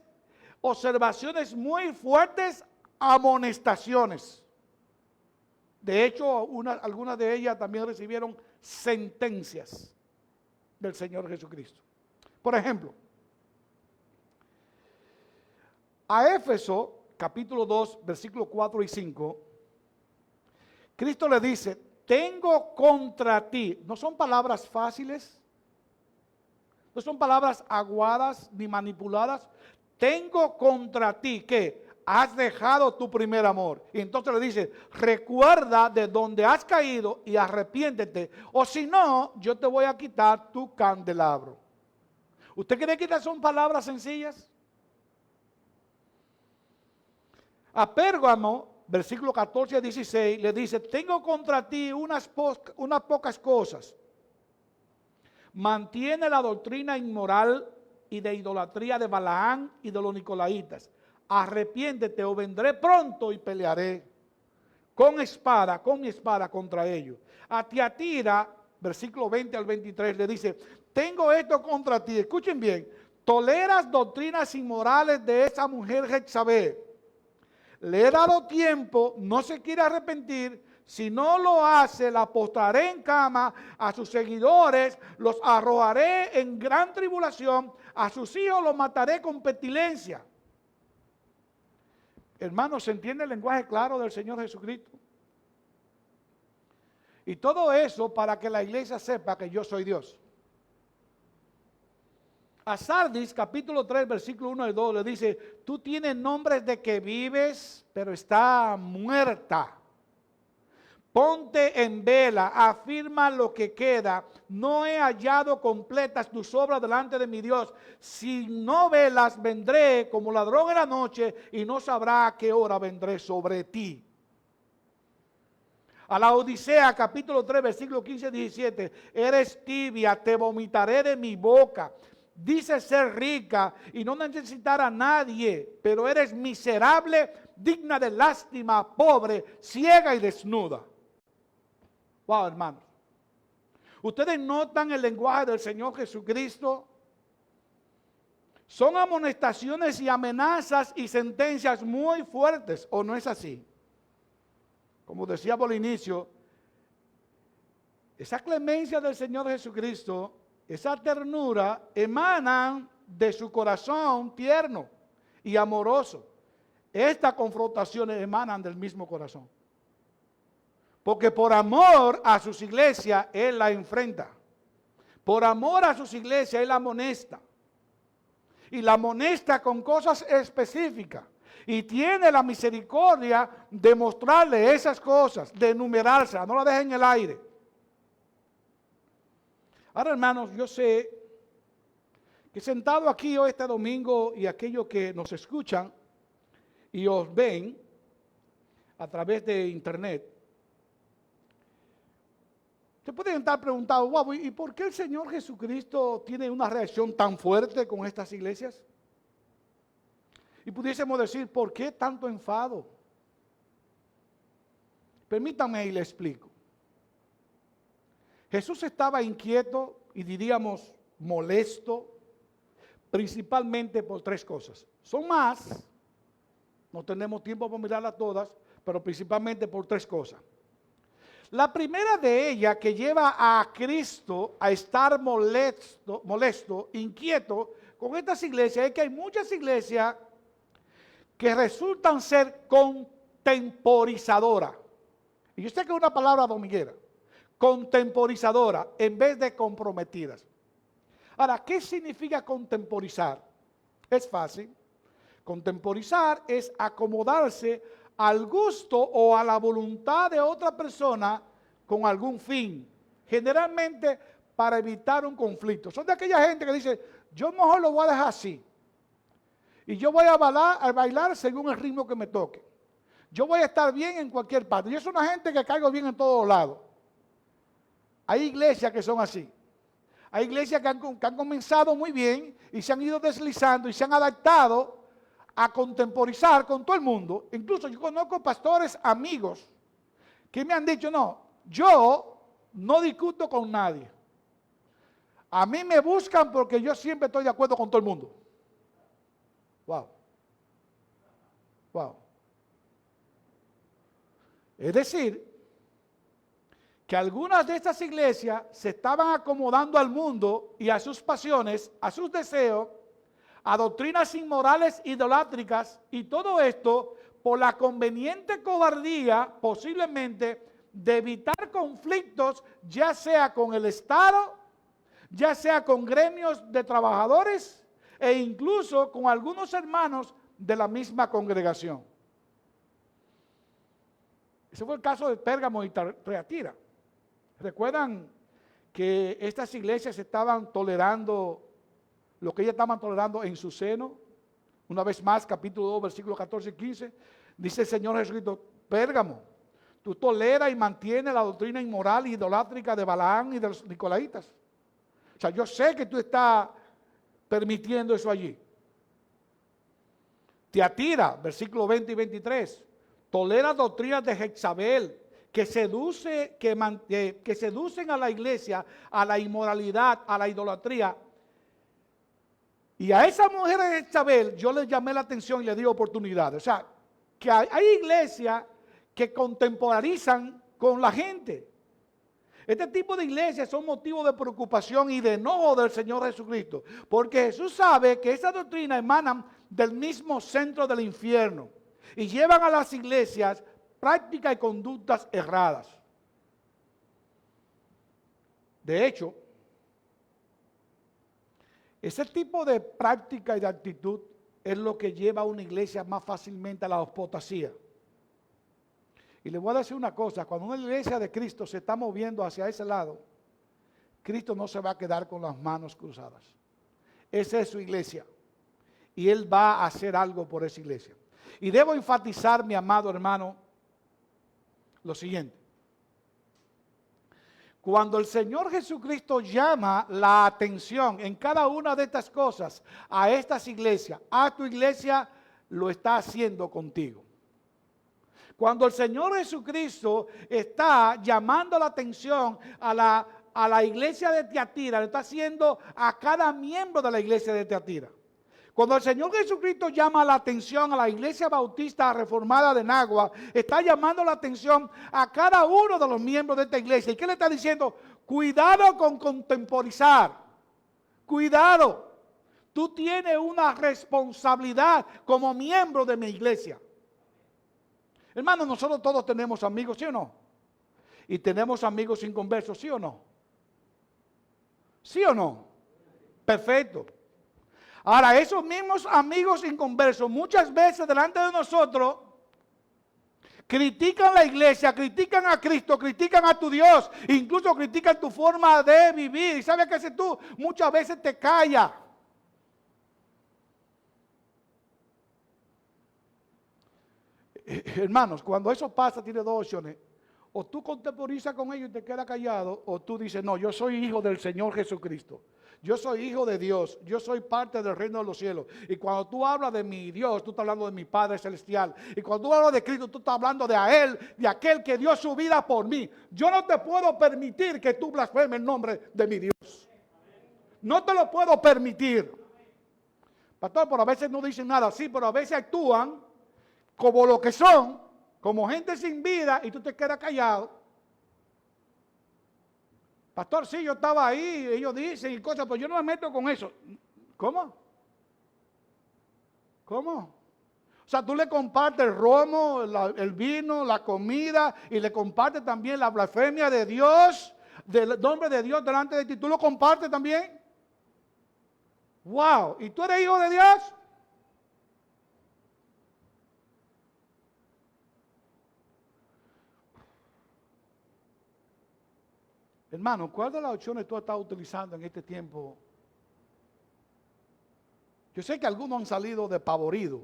Speaker 1: observaciones muy fuertes, amonestaciones. De hecho, algunas de ellas también recibieron sentencias del Señor Jesucristo. Por ejemplo, a Éfeso, capítulo 2, versículos 4 y 5, Cristo le dice, tengo contra ti, no son palabras fáciles, no son palabras aguadas ni manipuladas, tengo contra ti que has dejado tu primer amor. Y entonces le dice, recuerda de donde has caído y arrepiéntete, o si no, yo te voy a quitar tu candelabro. ¿Usted cree que estas son palabras sencillas? A Pérgamo, versículo 14 a 16, le dice, tengo contra ti unas pocas cosas. Mantiene la doctrina inmoral y de idolatría de Balaán y de los nicolaitas. Arrepiéntete o vendré pronto y pelearé con mi espada contra ellos. A Tiatira, versículo 20 al 23, le dice, tengo esto contra ti, escuchen bien, toleras doctrinas inmorales de esa mujer Jezabel. Le he dado tiempo, no se quiere arrepentir, si no lo hace, la postraré en cama, a sus seguidores los arrojaré en gran tribulación, a sus hijos los mataré con pestilencia. Hermanos, ¿se entiende el lenguaje claro del Señor Jesucristo? Y todo eso para que la iglesia sepa que yo soy Dios. A Sardis, capítulo 3, versículo 1 y 2, le dice, tú tienes nombres de que vives, pero está muerta. Ponte en vela, afirma lo que queda. No he hallado completas tus obras delante de mi Dios. Si no velas, vendré como ladrón en la noche y no sabrá a qué hora vendré sobre ti. A la Odisea, capítulo 3, versículo 15 y 17. Eres tibia, te vomitaré de mi boca. Dices ser rica y no necesitar a nadie, pero eres miserable, digna de lástima, pobre, ciega y desnuda. Wow, hermanos. ¿Ustedes notan el lenguaje del Señor Jesucristo? Son amonestaciones y amenazas y sentencias muy fuertes, ¿o no es así? Como decía por el inicio, esa clemencia del Señor Jesucristo, esa ternura, emanan de su corazón tierno y amoroso. Estas confrontaciones emanan del mismo corazón. Porque por amor a sus iglesias, Él la enfrenta. Por amor a sus iglesias, Él la amonesta. y la amonesta con cosas específicas. Y tiene la misericordia de mostrarle esas cosas, de enumerárselas, no la deje en el aire. Ahora, hermanos, yo sé que sentado aquí hoy este domingo y aquellos que nos escuchan y os ven a través de internet, se pueden estar preguntando, wow, ¿y por qué el Señor Jesucristo tiene una reacción tan fuerte con estas iglesias? Y pudiésemos decir, ¿por qué tanto enfado? Permítanme y le explico. Jesús estaba inquieto y diríamos molesto, principalmente por tres cosas. Son más, no tenemos tiempo para mirarlas todas, pero principalmente por tres cosas. La primera de ellas que lleva a Cristo a estar molesto, inquieto con estas iglesias, es que hay muchas iglesias que resultan ser contemporizadoras. Y yo sé que es una palabra dominguera, contemporizadora en vez de comprometidas. Ahora, ¿qué significa contemporizar? Es fácil. Contemporizar es acomodarse al gusto o a la voluntad de otra persona con algún fin, generalmente para evitar un conflicto. Son de aquella gente que dice, yo mejor lo voy a dejar así, y yo voy a bailar según el ritmo que me toque. Yo voy a estar bien en cualquier parte. Yo soy una gente que caigo bien en todos lados. Hay iglesias que son así. Hay iglesias que han comenzado muy bien y se han ido deslizando y se han adaptado a contemporizar con todo el mundo. Incluso yo conozco pastores amigos que me han dicho, no, yo no discuto con nadie. A mí me buscan porque yo siempre estoy de acuerdo con todo el mundo. Wow. Wow. Es decir, que algunas de estas iglesias se estaban acomodando al mundo y a sus pasiones, a sus deseos, a doctrinas inmorales idolátricas, y todo esto por la conveniente cobardía, posiblemente, de evitar conflictos, ya sea con el Estado, ya sea con gremios de trabajadores e incluso con algunos hermanos de la misma congregación. Ese fue el caso de Pérgamo y Tiatira. ¿Recuerdan que estas iglesias estaban tolerando lo que ellas estaban tolerando en su seno? Una vez más, capítulo 2, versículos 14 y 15, dice el Señor Jesucristo, Pérgamo, tú toleras y mantienes la doctrina inmoral y idolátrica de Balaam y de los nicolaitas. O sea, yo sé que tú estás permitiendo eso allí. Tiatira, versículos 20 y 23, tolera doctrinas de Jezabel, que seducen a la iglesia, a la inmoralidad, a la idolatría. Y a esa mujer de Jezabel yo le llamé la atención y le di oportunidades. O sea, que hay iglesias que contemporizan con la gente. Este tipo de iglesias son motivo de preocupación y de enojo del Señor Jesucristo, porque Jesús sabe que esas doctrinas emanan del mismo centro del infierno y llevan a las iglesias prácticas y conductas erradas. De hecho, ese tipo de práctica y de actitud es lo que lleva a una iglesia más fácilmente a la apostasía. Y le voy a decir una cosa, cuando una iglesia de Cristo se está moviendo hacia ese lado, Cristo no se va a quedar con las manos cruzadas. Esa es su iglesia. Y Él va a hacer algo por esa iglesia. Y debo enfatizar, mi amado hermano, lo siguiente. Cuando el Señor Jesucristo llama la atención en cada una de estas cosas a estas iglesias, a tu iglesia, lo está haciendo contigo. Cuando el Señor Jesucristo está llamando la atención a la iglesia de Tiatira, lo está haciendo a cada miembro de la iglesia de Tiatira. Cuando el Señor Jesucristo llama la atención a la iglesia bautista reformada de Nagua, está llamando la atención a cada uno de los miembros de esta iglesia. ¿Y qué le está diciendo? Cuidado con contemporizar. Cuidado. Tú tienes una responsabilidad como miembro de mi iglesia. Hermanos, nosotros todos tenemos amigos, ¿sí o no? Y tenemos amigos inconversos, ¿sí o no? ¿Sí o no? Perfecto. Ahora, esos mismos amigos inconversos muchas veces delante de nosotros critican la iglesia, critican a Cristo, critican a tu Dios, incluso critican tu forma de vivir. ¿Y sabes qué haces tú? Muchas veces te callas. Hermanos, cuando eso pasa, tiene dos opciones. O tú contemporizas con ellos y te quedas callado, o tú dices, no, yo soy hijo del Señor Jesucristo. Yo soy hijo de Dios, yo soy parte del reino de los cielos. Y cuando tú hablas de mi Dios, tú estás hablando de mi Padre Celestial. Y cuando tú hablas de Cristo, tú estás hablando de a Él, de aquel que dio su vida por mí. Yo no te puedo permitir que tú blasfemes el nombre de mi Dios. No te lo puedo permitir. Pastor, pero a veces no dicen nada así, pero a veces actúan como lo que son, como gente sin vida, y tú te quedas callado. Pastor, sí, yo estaba ahí, ellos dicen y cosas, pero yo no me meto con eso. ¿Cómo? ¿Cómo? O sea, tú le compartes el romo, el vino, la comida, y le compartes también la blasfemia de Dios, del nombre de Dios delante de ti. ¿Tú lo compartes también? ¡Wow! ¿Y tú eres hijo de Dios? Hermano, ¿cuál de las opciones tú estás utilizando en este tiempo? Yo sé que algunos han salido despavoridos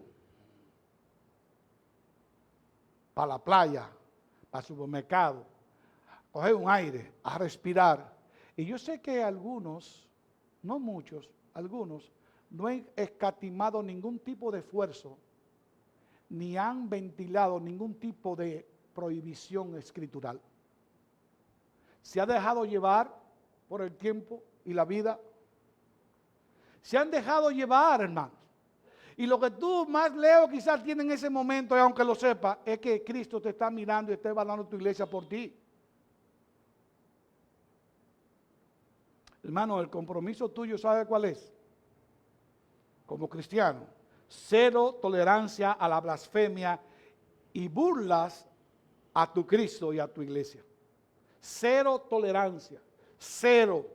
Speaker 1: para la playa, para el supermercado, a coger un aire, a respirar. Y yo sé que algunos, no muchos, algunos, no han escatimado ningún tipo de esfuerzo, ni han ventilado ningún tipo de prohibición escritural. Se ha dejado llevar por el tiempo y la vida. Se han dejado llevar, hermanos. Y lo que tú más leo quizás tienes en ese momento, y aunque lo sepas, es que Cristo te está mirando y está evaluando tu iglesia por ti. Hermano, el compromiso tuyo, ¿sabe cuál es? Como cristiano, cero tolerancia a la blasfemia y burlas a tu Cristo y a tu iglesia. Cero tolerancia, cero.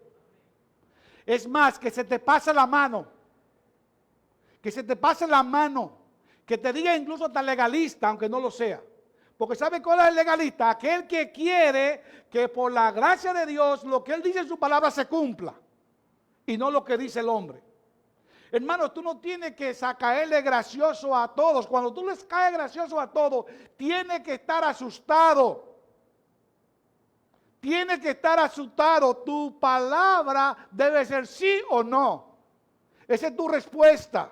Speaker 1: Es más, que se te pase la mano, que se te pase la mano, que te diga incluso tan legalista, aunque no lo sea. Porque ¿sabe cuál es el legalista? Aquel que quiere que por la gracia de Dios lo que Él dice en su palabra se cumpla y no lo que dice el hombre. Hermano, tú no tienes que caerle gracioso a todos. Cuando tú les caes gracioso a todos, tienes que estar asustado. Tienes que estar asustado. Tu palabra debe ser sí o no. Esa es tu respuesta.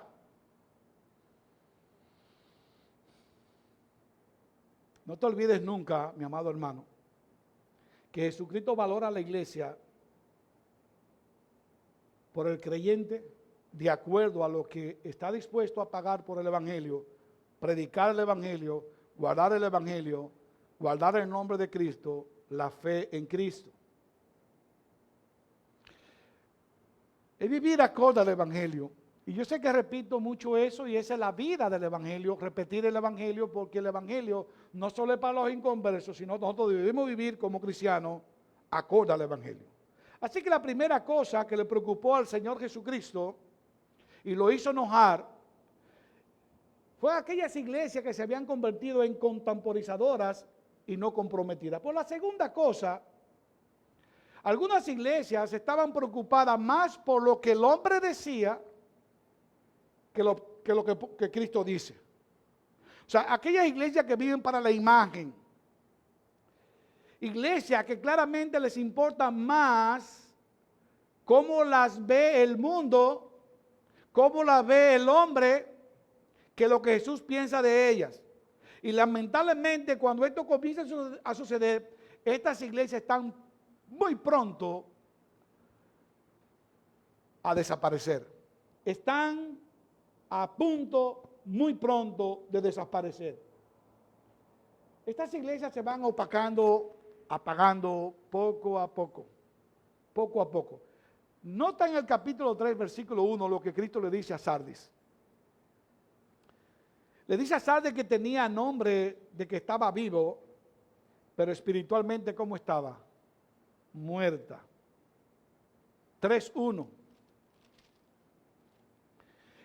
Speaker 1: No te olvides nunca, mi amado hermano, que Jesucristo valora a la iglesia por el creyente de acuerdo a lo que está dispuesto a pagar por el evangelio, predicar el evangelio, guardar el evangelio, guardar el nombre de Cristo, la fe en Cristo. Es vivir acorde al evangelio. Y yo sé que repito mucho eso y esa es la vida del evangelio, repetir el evangelio, porque el evangelio no solo es para los inconversos, sino nosotros debemos vivir como cristianos acorde al evangelio. Así que la primera cosa que le preocupó al Señor Jesucristo y lo hizo enojar fue aquellas iglesias que se habían convertido en contemporizadoras y no comprometidas. Por la segunda cosa, algunas iglesias estaban preocupadas más por lo que el hombre decía que lo que Cristo dice. O sea, aquellas iglesias que viven para la imagen, iglesias que claramente les importa más cómo las ve el mundo, cómo las ve el hombre, que lo que Jesús piensa de ellas. Y lamentablemente cuando esto comienza a suceder, estas iglesias están muy pronto a desaparecer. Están a punto muy pronto de desaparecer. Estas iglesias se van opacando, apagando poco a poco, poco a poco. Nota en el capítulo 3, versículo 1, lo que Cristo le dice a Sardis. Le dice a Sardis que tenía nombre de que estaba vivo, pero espiritualmente, ¿cómo estaba? Muerta. 3:1.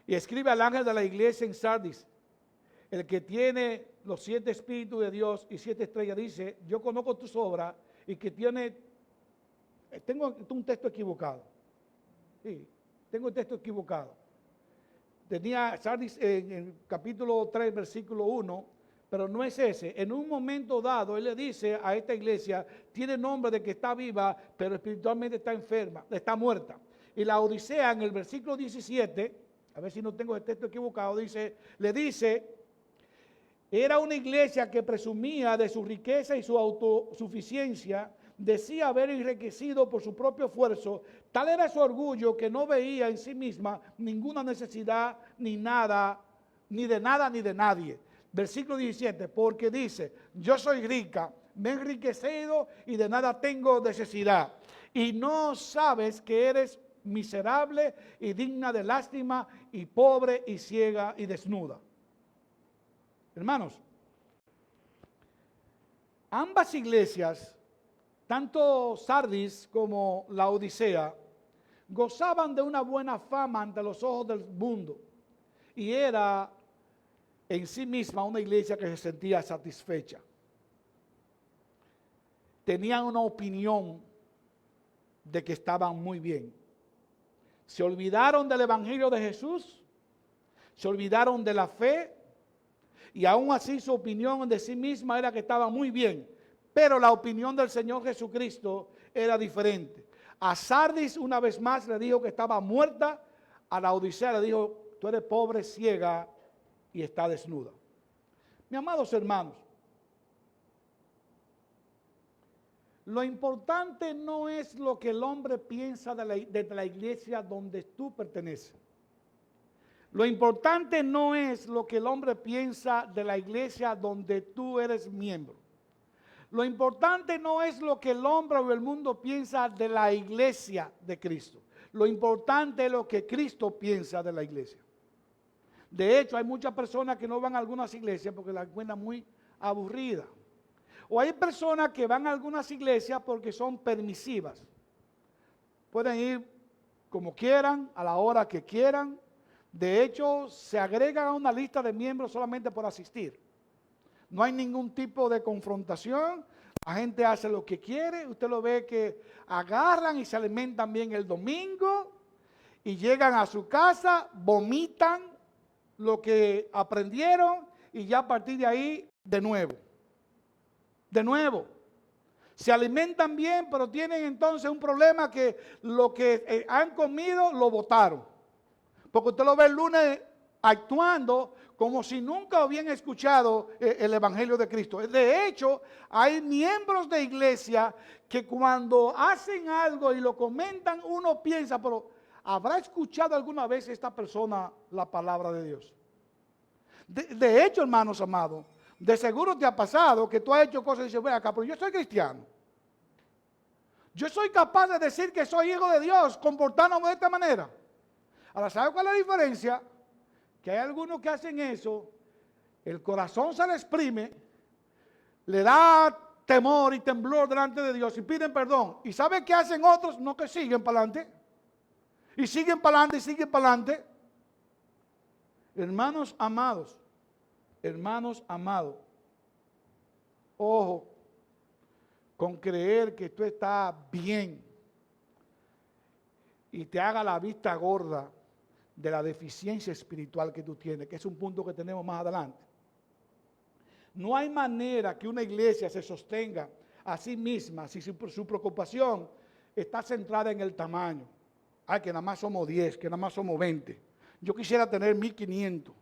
Speaker 1: Y escribe al ángel de la iglesia en Sardis, el que tiene los 7 espíritus de Dios y 7 estrellas, dice: yo conozco tus obras y que tiene... Tengo un texto equivocado. Sí, tengo un texto equivocado. Tenía Sardis en el capítulo 3, versículo 1, pero no es ese. En un momento dado, él le dice a esta iglesia: tiene nombre de que está viva, pero espiritualmente está enferma, está muerta. Y la Odisea, en el versículo 17, a ver si no tengo el texto equivocado, le dice: era una iglesia que presumía de su riqueza y su autosuficiencia, decía haber enriquecido por su propio esfuerzo. Tal era su orgullo que no veía en sí misma ninguna necesidad ni de nada ni de nadie. Versículo 17, porque dice: yo soy rica, me he enriquecido y de nada tengo necesidad. Y no sabes que eres miserable y digna de lástima y pobre y ciega y desnuda. Hermanos, ambas iglesias, tanto Sardis como la Odisea, gozaban de una buena fama ante los ojos del mundo, y era en sí misma una iglesia que se sentía satisfecha. Tenían una opinión de que estaban muy bien. Se olvidaron del evangelio de Jesús, se olvidaron de la fe, y aún así su opinión de sí misma era que estaba muy bien. Pero la opinión del Señor Jesucristo era diferente. A Sardis una vez más le dijo que estaba muerta. A la Odisea le dijo: tú eres pobre, ciega y está desnuda. Mis amados hermanos, lo importante no es lo que el hombre piensa de la iglesia donde tú perteneces. Lo importante no es lo que el hombre piensa de la iglesia donde tú eres miembro. Lo importante no es lo que el hombre o el mundo piensa de la iglesia de Cristo. Lo importante es lo que Cristo piensa de la iglesia. De hecho, hay muchas personas que no van a algunas iglesias porque la encuentran muy aburrida. O hay personas que van a algunas iglesias porque son permisivas. Pueden ir como quieran, a la hora que quieran. De hecho, se agregan a una lista de miembros solamente por asistir. No hay ningún tipo de confrontación. La gente hace lo que quiere. Usted lo ve que agarran y se alimentan bien el domingo y llegan a su casa, vomitan lo que aprendieron y ya a partir de ahí de nuevo. De nuevo. Se alimentan bien, pero tienen entonces un problema que lo que han comido lo botaron. Porque usted lo ve el lunes actuando como si nunca hubieran escuchado el Evangelio de Cristo. De hecho, hay miembros de iglesia que cuando hacen algo y lo comentan, uno piensa: pero ¿habrá escuchado alguna vez esta persona la palabra de Dios? De hecho, hermanos amados, de seguro te ha pasado que tú has hecho cosas y dices: ven acá, pero yo soy cristiano. Yo soy capaz de decir que soy hijo de Dios comportándome de esta manera. Ahora, ¿sabe cuál es la diferencia? Que hay algunos que hacen eso, el corazón se le exprime, le da temor y temblor delante de Dios y piden perdón. ¿Y sabe qué hacen otros? No, que siguen para adelante. Y siguen para adelante y siguen para adelante. Hermanos amados, ojo con creer que tú estás bien y te haga la vista gorda de la deficiencia espiritual que tú tienes, que es un punto que tenemos más adelante. No hay manera que una iglesia se sostenga a sí misma si su preocupación está centrada en el tamaño. Ay, que nada más somos 10, que nada más somos 20. Yo quisiera tener 1500.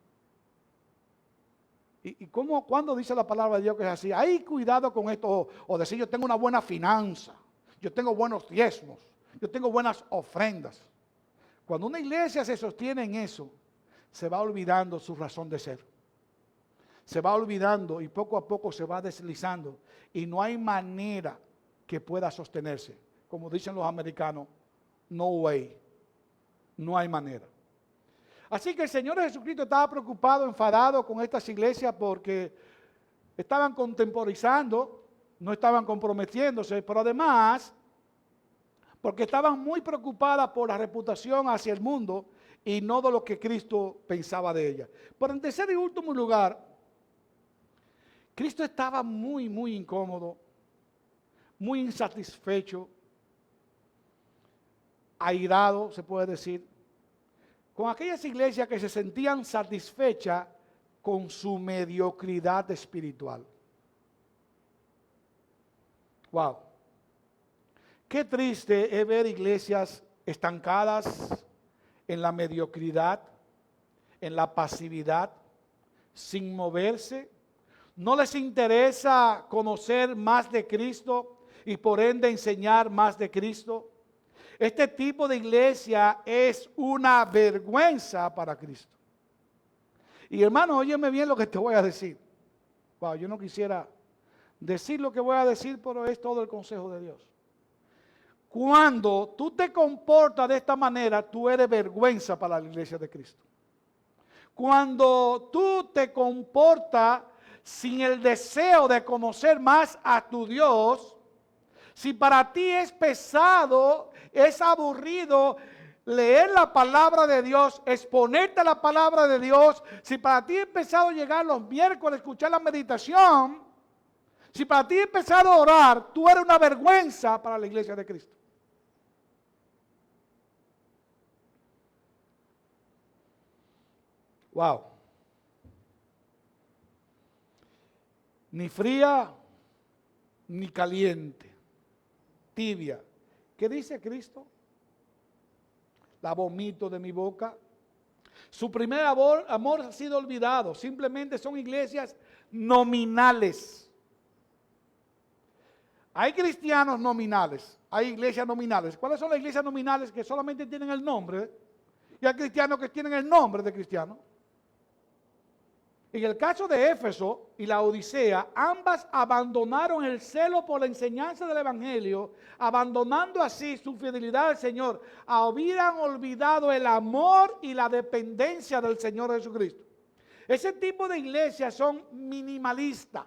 Speaker 1: ¿Y cuándo dice la palabra de Dios que es así? Hay cuidado con esto, o decir: yo tengo una buena finanza, yo tengo buenos diezmos, yo tengo buenas ofrendas. Cuando una iglesia se sostiene en eso, se va olvidando su razón de ser. Se va olvidando y poco a poco se va deslizando. Y no hay manera que pueda sostenerse. Como dicen los americanos, no way. No hay manera. Así que el Señor Jesucristo estaba preocupado, enfadado con estas iglesias porque estaban contemporizando, no estaban comprometiéndose, pero además porque estaban muy preocupadas por la reputación hacia el mundo y no de lo que Cristo pensaba de ella. Pero en tercer y último lugar, Cristo estaba muy, muy incómodo, muy insatisfecho, airado, se puede decir, con aquellas iglesias que se sentían satisfechas con su mediocridad espiritual. Wow. Qué triste es ver iglesias estancadas en la mediocridad, en la pasividad, sin moverse. No les interesa conocer más de Cristo y por ende enseñar más de Cristo. Este tipo de iglesia es una vergüenza para Cristo. Y hermano, óyeme bien lo que te voy a decir. Wow, yo no quisiera decir lo que voy a decir, pero es todo el consejo de Dios. Cuando tú te comportas de esta manera, tú eres vergüenza para la iglesia de Cristo. Cuando tú te comportas sin el deseo de conocer más a tu Dios, si para ti es pesado, es aburrido leer la palabra de Dios, exponerte a la palabra de Dios, si para ti es pesado llegar los miércoles a escuchar la meditación, si para ti es pesado orar, tú eres una vergüenza para la iglesia de Cristo. Wow. Ni fría, ni caliente, tibia. ¿Qué dice Cristo? La vomito de mi boca. Su primer amor ha sido olvidado. Simplemente son iglesias nominales. Hay cristianos nominales, hay iglesias nominales. ¿Cuáles son las iglesias nominales que solamente tienen el nombre? Y hay cristianos que tienen el nombre de cristiano. En el caso de Éfeso y la Odisea, ambas abandonaron el celo por la enseñanza del Evangelio, abandonando así su fidelidad al Señor. Habían olvidado el amor y la dependencia del Señor Jesucristo. Ese tipo de iglesias son minimalistas.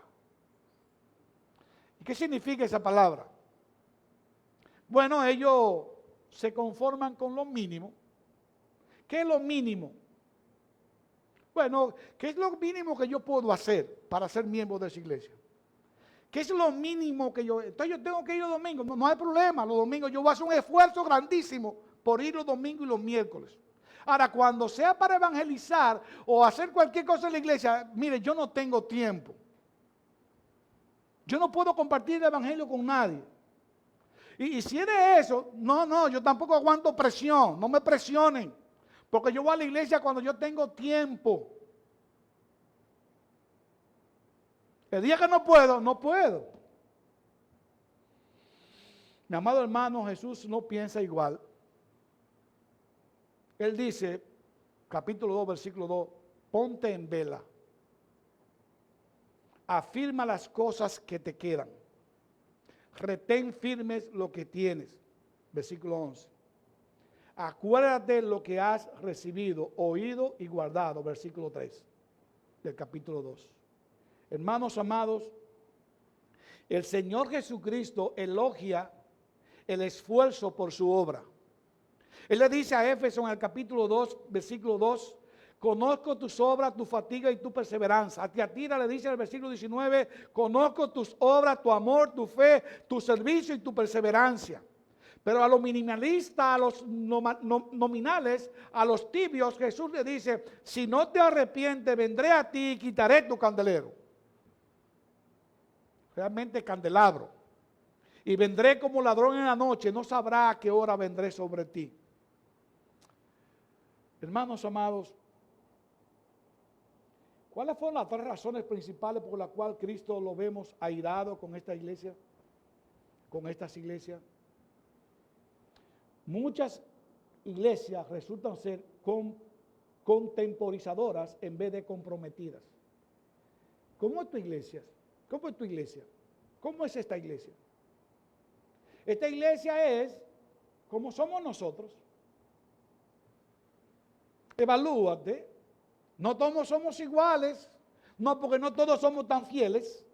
Speaker 1: ¿Y qué significa esa palabra? Bueno, ellos se conforman con lo mínimo. ¿Qué es lo mínimo? Bueno, ¿qué es lo mínimo que yo puedo hacer para ser miembro de esa iglesia? ¿Qué es lo mínimo que yo... Entonces yo tengo que ir los domingos. No hay problema, los domingos yo voy a hacer un esfuerzo grandísimo por ir los domingos y los miércoles. Ahora, cuando sea para evangelizar o hacer cualquier cosa en la iglesia, mire, yo no tengo tiempo. Yo no puedo compartir el evangelio con nadie. Y si es de eso, no, yo tampoco aguanto presión, no me presionen. Porque yo voy a la iglesia cuando yo tengo tiempo. El día que no puedo, no puedo. Mi amado hermano, Jesús no piensa igual. Él dice, capítulo 2, versículo 2, ponte en vela. Afirma las cosas que te quedan. Retén firmes lo que tienes. Versículo 11. Acuérdate lo que has recibido, oído y guardado. Versículo 3 del capítulo 2. Hermanos amados, el Señor Jesucristo elogia el esfuerzo por su obra. Él le dice a Éfeso en el capítulo 2, versículo 2, conozco tus obras, tu fatiga y tu perseverancia. A Tiatira le dice en el versículo 19, conozco tus obras, tu amor, tu fe, tu servicio y tu perseverancia. Pero a los minimalistas, a los nominales, a los tibios, Jesús le dice, si no te arrepientes, vendré a ti y quitaré tu candelero. Realmente candelabro. Y vendré como ladrón en la noche, no sabrá a qué hora vendré sobre ti. Hermanos amados, ¿cuáles fueron las tres razones principales por las cuales Cristo lo vemos airado con esta iglesia? Con estas iglesias. Muchas iglesias resultan ser contemporizadoras en vez de comprometidas. ¿Cómo es tu iglesia? ¿Cómo es tu iglesia? ¿Cómo es esta iglesia? Esta iglesia es como somos nosotros. Evalúate. No todos somos iguales. No, porque no todos somos tan fieles.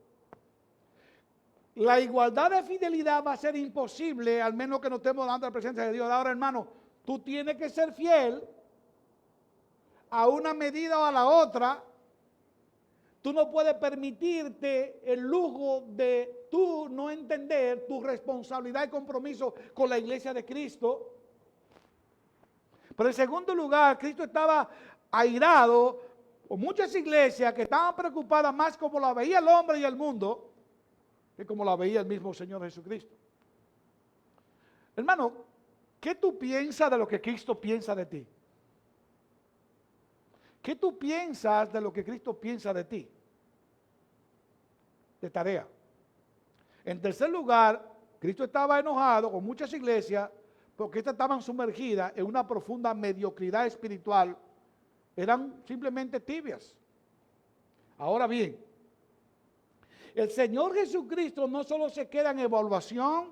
Speaker 1: La igualdad de fidelidad va a ser imposible, al menos que nos estemos dando la presencia de Dios. Ahora, hermano, tú tienes que ser fiel, a una medida o a la otra, tú no puedes permitirte el lujo de tú no entender tu responsabilidad y compromiso con la iglesia de Cristo. Pero en segundo lugar, Cristo estaba airado con muchas iglesias que estaban preocupadas más como la veía el hombre y el mundo que como la veía el mismo Señor Jesucristo. Hermano, ¿qué tú piensas de lo que Cristo piensa de ti? ¿Qué tú piensas de lo que Cristo piensa de ti? De tarea. En tercer lugar, Cristo estaba enojado con muchas iglesias porque estas estaban sumergidas en una profunda mediocridad espiritual. Eran simplemente tibias. Ahora bien, el Señor Jesucristo no solo se queda en evaluación,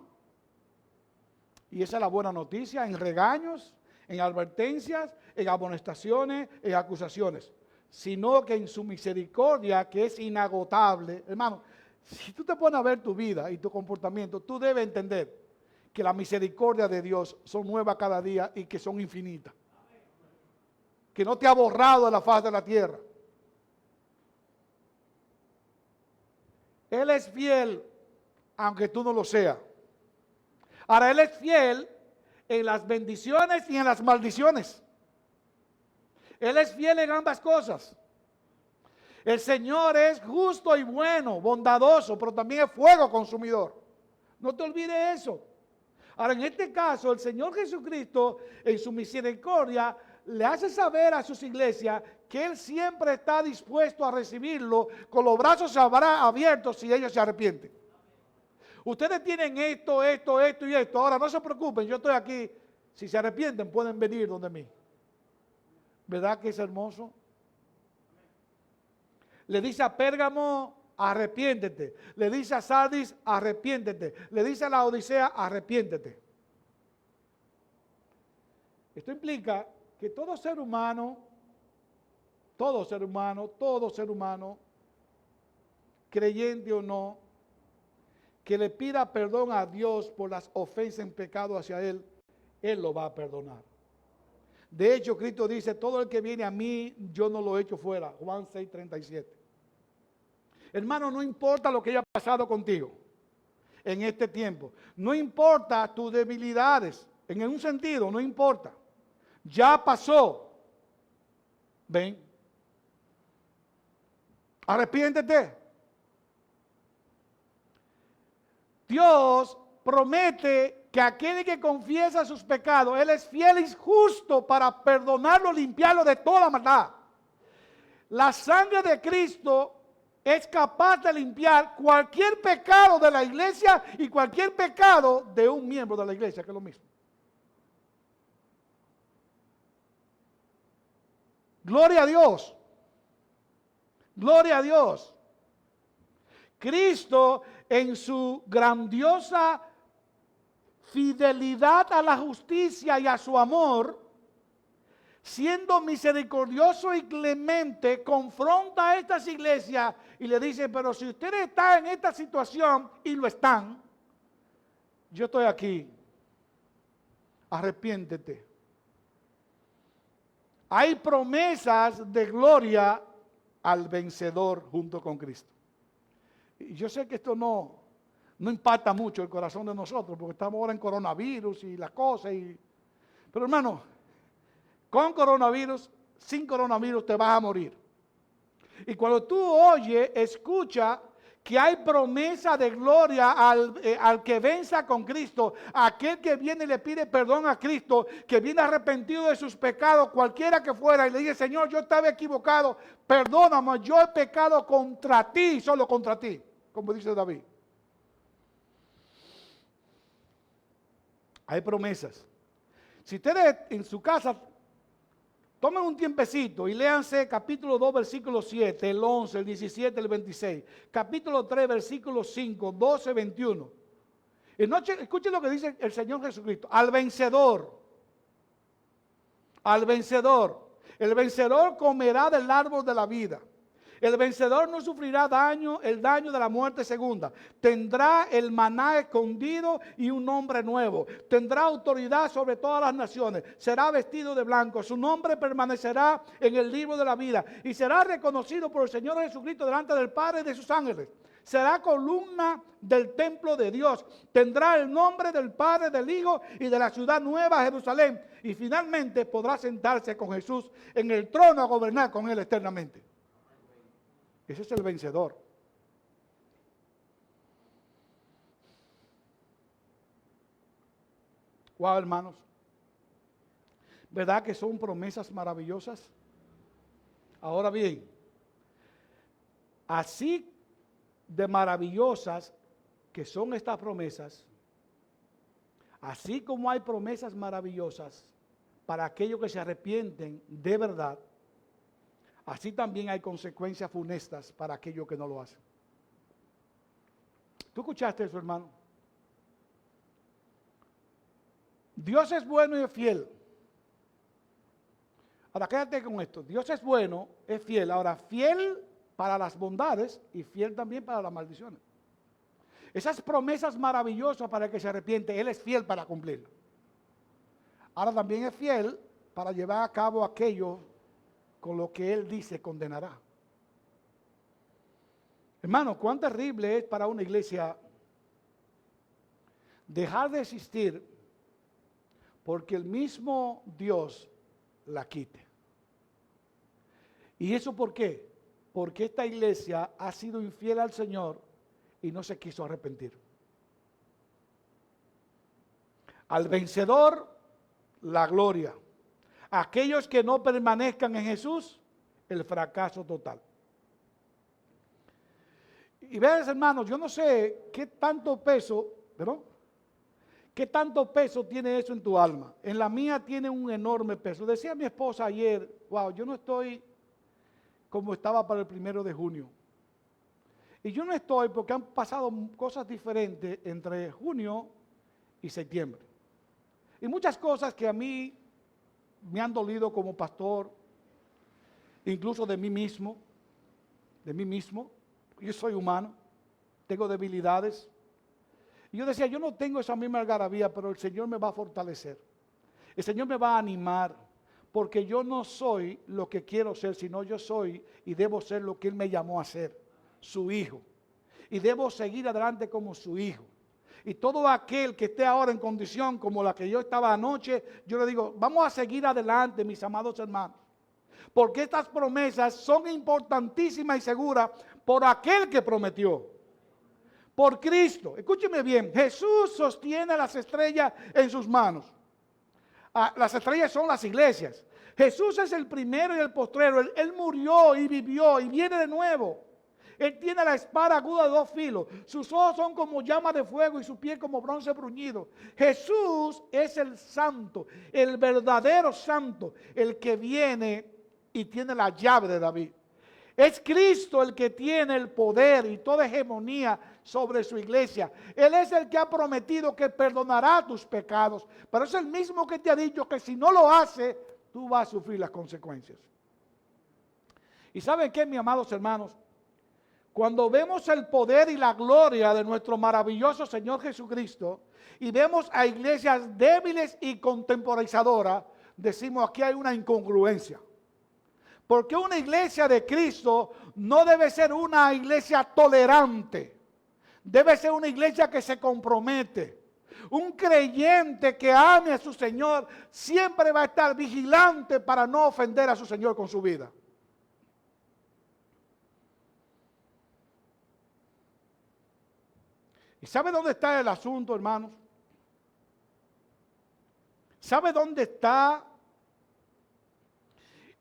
Speaker 1: y esa es la buena noticia, en regaños, en advertencias, en amonestaciones, en acusaciones, sino que en su misericordia, que es inagotable. Hermano, si tú te pones a ver tu vida y tu comportamiento, tú debes entender que la misericordia de Dios son nuevas cada día y que son infinitas. Que no te ha borrado de la faz de la tierra. Él es fiel, aunque tú no lo seas. Ahora, Él es fiel en las bendiciones y en las maldiciones. Él es fiel en ambas cosas. El Señor es justo y bueno, bondadoso, pero también es fuego consumidor. No te olvides eso. Ahora, en este caso, el Señor Jesucristo, en su misericordia, le hace saber a sus iglesias que Él siempre está dispuesto a recibirlo con los brazos abiertos si ellos se arrepienten. Ustedes tienen esto y esto. Ahora, no se preocupen, yo estoy aquí. Si se arrepienten, pueden venir donde mí. ¿Verdad que es hermoso? Le dice a Pérgamo, arrepiéntete. Le dice a Sardis, arrepiéntete. Le dice a la Odisea, arrepiéntete. Esto implica que todo ser humano, creyente o no, que le pida perdón a Dios por las ofensas en pecado hacia Él, Él lo va a perdonar. De hecho, Cristo dice, todo el que viene a mí, yo no lo echo fuera. Juan 6:37. Hermano, no importa lo que haya pasado contigo en este tiempo. No importa tus debilidades. En un sentido, no importa. Ya pasó. Ven. Arrepiéntete. Dios promete que aquel que confiesa sus pecados, Él es fiel y justo para perdonarlo, limpiarlo de toda maldad. La sangre de Cristo es capaz de limpiar cualquier pecado de la iglesia y cualquier pecado de un miembro de la iglesia, que es lo mismo. Gloria a Dios. Gloria a Dios. Cristo, en su grandiosa fidelidad a la justicia y a su amor, siendo misericordioso y clemente, confronta a estas iglesias y le dice, pero si ustedes están en esta situación, y lo están, yo estoy aquí, arrepiéntete. Hay promesas de gloria al vencedor junto con Cristo. Y yo sé que esto no impacta mucho el corazón de nosotros, porque estamos ahora en coronavirus y las cosas. Pero hermano, con coronavirus, sin coronavirus te vas a morir. Y cuando tú oyes, escucha que hay promesa de gloria al que venza con Cristo, aquel que viene y le pide perdón a Cristo, que viene arrepentido de sus pecados, cualquiera que fuera, y le dice, Señor, yo estaba equivocado, perdóname, yo he pecado contra ti, solo contra ti, como dice David. Hay promesas. Si ustedes en su casa tomen un tiempecito y léanse capítulo 2, versículo 7, el 11, el 17, el 26. Capítulo 3, versículo 5, 12, 21. Escuchen lo que dice el Señor Jesucristo. Al vencedor. El vencedor comerá del árbol de la vida. El vencedor no sufrirá el daño de la muerte segunda. Tendrá el maná escondido y un nombre nuevo. Tendrá autoridad sobre todas las naciones. Será vestido de blanco. Su nombre permanecerá en el libro de la vida y será reconocido por el Señor Jesucristo delante del Padre y de sus ángeles. Será columna del templo de Dios. Tendrá el nombre del Padre, del Hijo y de la ciudad nueva Jerusalén. Y finalmente podrá sentarse con Jesús en el trono a gobernar con él eternamente. Ese es el vencedor. Wow, hermanos. ¿Verdad que son promesas maravillosas? Ahora bien, así de maravillosas que son estas promesas, así como hay promesas maravillosas para aquellos que se arrepienten de verdad, así también hay consecuencias funestas para aquellos que no lo hacen. ¿Tú escuchaste eso, hermano? Dios es bueno y es fiel. Ahora quédate con esto. Dios es bueno, es fiel. Ahora, fiel para las bondades y fiel también para las maldiciones. Esas promesas maravillosas para el que se arrepiente, Él es fiel para cumplirlas. Ahora también es fiel para llevar a cabo aquello con lo que Él dice condenará. Hermano, cuán terrible es para una iglesia dejar de existir porque el mismo Dios la quite. ¿Y eso por qué? Porque esta iglesia ha sido infiel al Señor y no se quiso arrepentir. Al vencedor, la gloria. Aquellos que no permanezcan en Jesús, el fracaso total. Y vean, hermanos, yo no sé qué tanto peso, ¿perdón? ¿Qué tanto peso tiene eso en tu alma? En la mía tiene un enorme peso. Decía mi esposa ayer, wow, yo no estoy como estaba para el 1 de junio. Y yo no estoy porque han pasado cosas diferentes entre junio y septiembre. Y muchas cosas que a mí me han dolido como pastor, incluso de mí mismo. Yo soy humano, tengo debilidades. Y yo decía, yo no tengo esa misma algarabía, pero el Señor me va a fortalecer. El Señor me va a animar, porque yo no soy lo que quiero ser, sino yo soy y debo ser lo que Él me llamó a ser, su hijo. Y debo seguir adelante como su hijo. Y todo aquel que esté ahora en condición como la que yo estaba anoche, yo le digo, vamos a seguir adelante, mis amados hermanos. Porque estas promesas son importantísimas y seguras por aquel que prometió. Por Cristo. Escúcheme bien, Jesús sostiene las estrellas en sus manos. Las estrellas son las iglesias. Jesús es el primero y el postrero. Él murió y vivió y viene de nuevo. Él tiene la espada aguda de 2 filos. Sus ojos son como llamas de fuego y su piel como bronce bruñido. Jesús es el santo, el verdadero santo, el que viene y tiene la llave de David. Es Cristo el que tiene el poder y toda hegemonía sobre su iglesia. Él es el que ha prometido que perdonará tus pecados. Pero es el mismo que te ha dicho que si no lo hace, tú vas a sufrir las consecuencias. ¿Y saben qué, mis amados hermanos? Cuando vemos el poder y la gloria de nuestro maravilloso Señor Jesucristo y vemos a iglesias débiles y contemporizadoras, decimos aquí hay una incongruencia. Porque una iglesia de Cristo no debe ser una iglesia tolerante. Debe ser una iglesia que se compromete. Un creyente que ame a su Señor siempre va a estar vigilante para no ofender a su Señor con su vida. ¿Y sabe dónde está el asunto, hermanos? ¿Sabe dónde está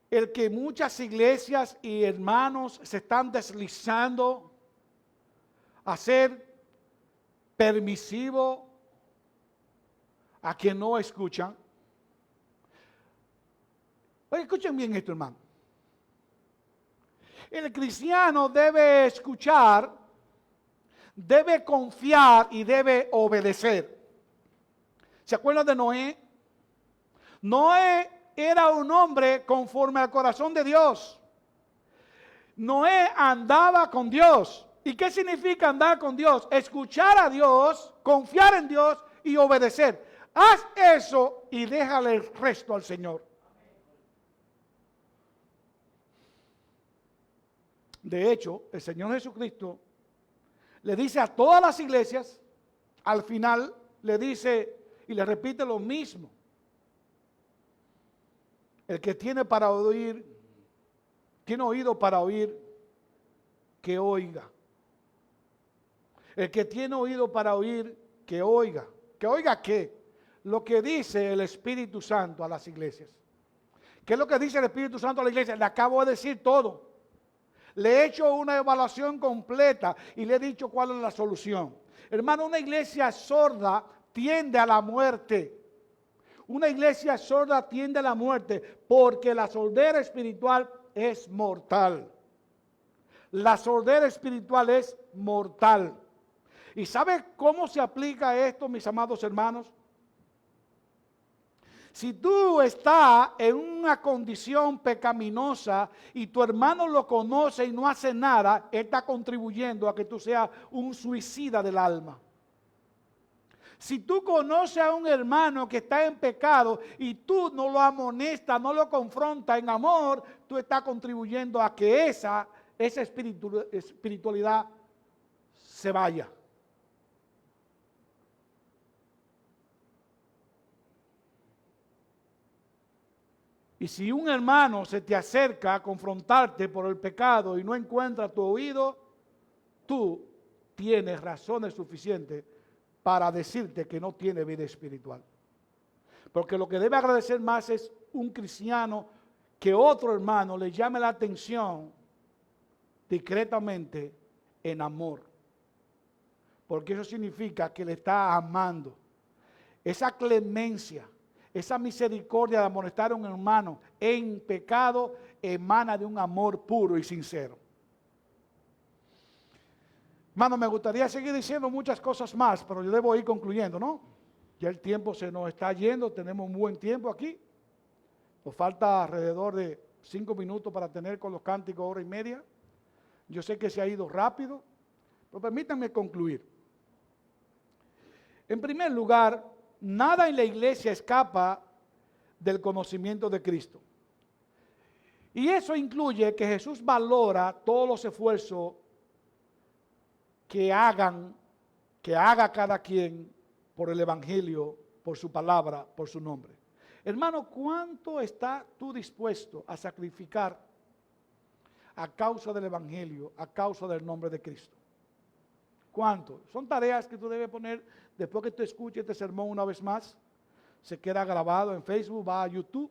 Speaker 1: el que muchas iglesias y hermanos se están deslizando a ser permisivo a quien no escuchan? Oye, escuchen bien esto, hermano. El cristiano debe escuchar, debe confiar y debe obedecer. ¿Se acuerdan de Noé? Noé era un hombre conforme al corazón de Dios. Noé andaba con Dios. ¿Y qué significa andar con Dios? Escuchar a Dios, confiar en Dios y obedecer. Haz eso y déjale el resto al Señor. De hecho, el Señor Jesucristo le dice a todas las iglesias, al final le dice y le repite lo mismo. El que tiene para oír, tiene oído para oír, que oiga. El que tiene oído para oír, que oiga. ¿Que oiga qué? Lo que dice el Espíritu Santo a las iglesias. ¿Qué es lo que dice el Espíritu Santo a la iglesia? Le acabo de decir todo. Le he hecho una evaluación completa y le he dicho cuál es la solución. Hermano, una iglesia sorda tiende a la muerte. Una iglesia sorda tiende a la muerte porque la sordera espiritual es mortal. La sordera espiritual es mortal. ¿Y sabe cómo se aplica esto, mis amados hermanos? Si tú estás en una condición pecaminosa y tu hermano lo conoce y no hace nada, él está contribuyendo a que tú seas un suicida del alma. Si tú conoces a un hermano que está en pecado y tú no lo amonestas, no lo confrontas en amor, tú estás contribuyendo a que esa espiritualidad se vaya. Y si un hermano se te acerca a confrontarte por el pecado y no encuentra tu oído, tú tienes razones suficientes para decirte que no tiene vida espiritual. Porque lo que debe agradecer más es un cristiano que otro hermano le llame la atención discretamente en amor. Porque eso significa que le está amando. Esa clemencia, esa misericordia de amonestar a un hermano en pecado emana de un amor puro y sincero. Hermano, me gustaría seguir diciendo muchas cosas más, pero yo debo ir concluyendo, ¿no? Ya el tiempo se nos está yendo, tenemos un buen tiempo aquí. Nos falta alrededor de 5 minutos para tener con los cánticos 1:30. Yo sé que se ha ido rápido, pero permítanme concluir. En primer lugar, nada en la iglesia escapa del conocimiento de Cristo. Y eso incluye que Jesús valora todos los esfuerzos que haga cada quien por el Evangelio, por su palabra, por su nombre. Hermano, ¿cuánto estás tú dispuesto a sacrificar a causa del Evangelio, a causa del nombre de Cristo? ¿Cuánto? Son tareas que tú debes poner después que tú escuches este sermón una vez más. Se queda grabado en Facebook, va a YouTube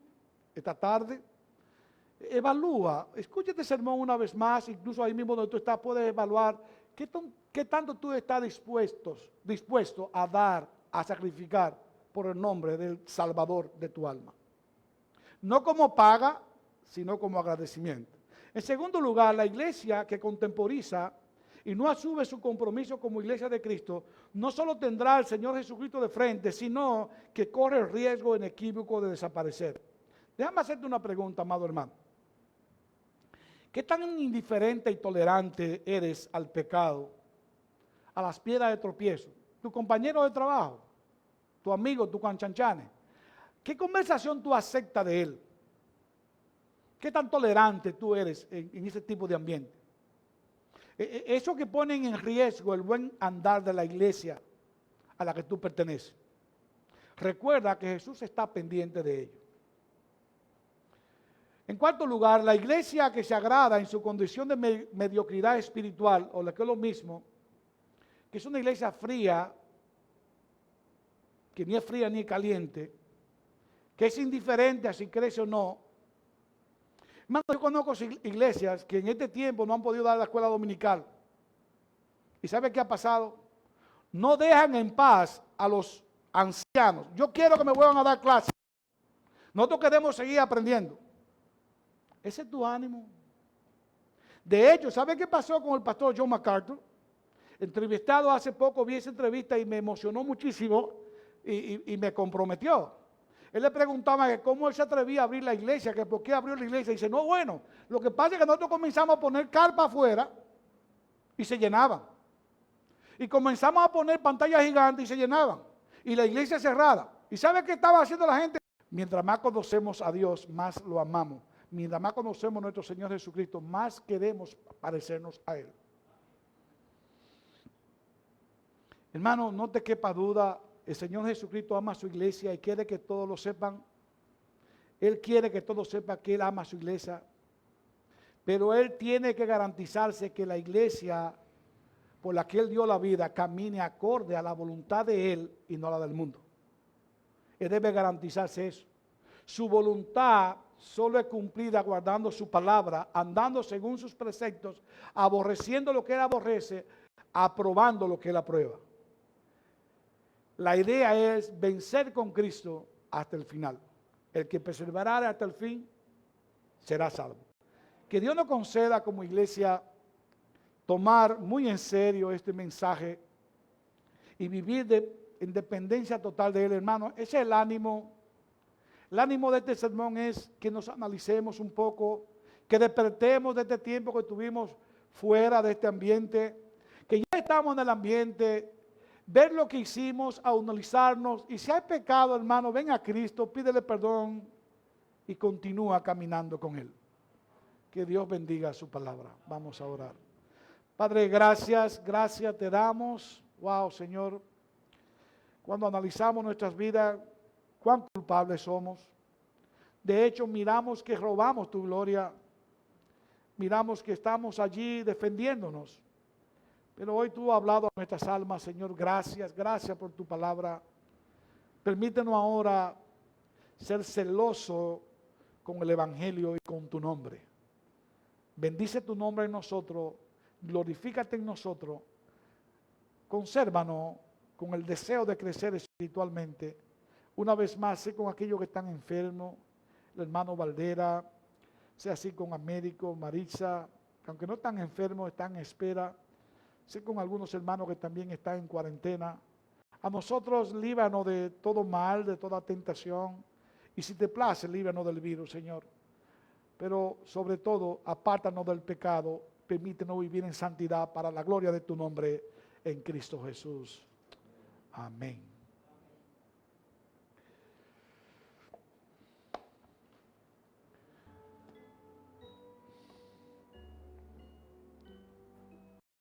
Speaker 1: esta tarde. Evalúa, escucha este sermón una vez más, incluso ahí mismo donde tú estás puedes evaluar qué tanto tú estás dispuesto a dar, a sacrificar por el nombre del Salvador de tu alma. No como paga, sino como agradecimiento. En segundo lugar, la iglesia que contemporiza y no asume su compromiso como iglesia de Cristo, no solo tendrá al Señor Jesucristo de frente, sino que corre el riesgo inequívoco de desaparecer. Déjame hacerte una pregunta, amado hermano. ¿Qué tan indiferente y tolerante eres al pecado, a las piedras de tropiezo? Tu compañero de trabajo, tu amigo, tu canchanchane. ¿Qué conversación tú aceptas de él? ¿Qué tan tolerante tú eres en ese tipo de ambiente? Eso que ponen en riesgo el buen andar de la iglesia a la que tú perteneces. Recuerda que Jesús está pendiente de ello. En cuarto lugar, la iglesia que se agrada en su condición de mediocridad espiritual, o lo que es lo mismo, que es una iglesia fría, que ni es fría ni caliente, que es indiferente a si crece o no. Hermano, yo conozco iglesias que en este tiempo no han podido dar la escuela dominical. ¿Y sabe qué ha pasado? No dejan en paz a los ancianos. Yo quiero que me vuelvan a dar clases. Nosotros queremos seguir aprendiendo. Ese es tu ánimo. De hecho, ¿sabe qué pasó con el pastor John MacArthur? Entrevistado hace poco, vi esa entrevista y me emocionó muchísimo y me comprometió. Él le preguntaba que cómo él se atrevía a abrir la iglesia, que por qué abrió la iglesia. Y dice, no, bueno, lo que pasa es que nosotros comenzamos a poner carpa afuera y se llenaban. Y comenzamos a poner pantallas gigantes y se llenaban. Y la iglesia cerrada. ¿Y sabe qué estaba haciendo la gente? Mientras más conocemos a Dios, más lo amamos. Mientras más conocemos a nuestro Señor Jesucristo, más queremos parecernos a Él. Hermano, no te quepa duda, el Señor Jesucristo ama a su iglesia y quiere que todos lo sepan. Él quiere que todos sepan que Él ama a su iglesia. Pero Él tiene que garantizarse que la iglesia por la que Él dio la vida camine acorde a la voluntad de Él y no a la del mundo. Él debe garantizarse eso. Su voluntad solo es cumplida guardando su palabra, andando según sus preceptos, aborreciendo lo que Él aborrece, aprobando lo que Él aprueba. La idea es vencer con Cristo hasta el final. El que perseverare hasta el fin será salvo. Que Dios nos conceda como iglesia tomar muy en serio este mensaje y vivir en dependencia total de Él, hermano. Ese es el ánimo. El ánimo de este sermón es que nos analicemos un poco, que despertemos de este tiempo que estuvimos fuera de este ambiente, que ya estamos en el ambiente, ver lo que hicimos, analizarnos, y si hay pecado, hermano, ven a Cristo, pídele perdón y continúa caminando con Él. Que Dios bendiga su palabra. Vamos a orar. Padre, gracias te damos. Wow, Señor, cuando analizamos nuestras vidas, cuán culpables somos. De hecho, miramos que robamos tu gloria. Miramos que estamos allí defendiéndonos. Pero hoy tú has hablado a nuestras almas, Señor. Gracias por tu palabra. Permítenos ahora ser celoso con el Evangelio y con tu nombre. Bendice tu nombre en nosotros. Glorifícate en nosotros. Consérvanos con el deseo de crecer espiritualmente. Una vez más, sé con aquellos que están enfermos, el hermano Valdera, sea así con Américo, Maritza, que aunque no están enfermos, están en espera. Sé con algunos hermanos que también están en cuarentena. A nosotros, líbranos de todo mal, de toda tentación. Y si te place, líbranos del virus, Señor. Pero sobre todo, apártanos del pecado. Permítenos vivir en santidad para la gloria de tu nombre en Cristo Jesús. Amén.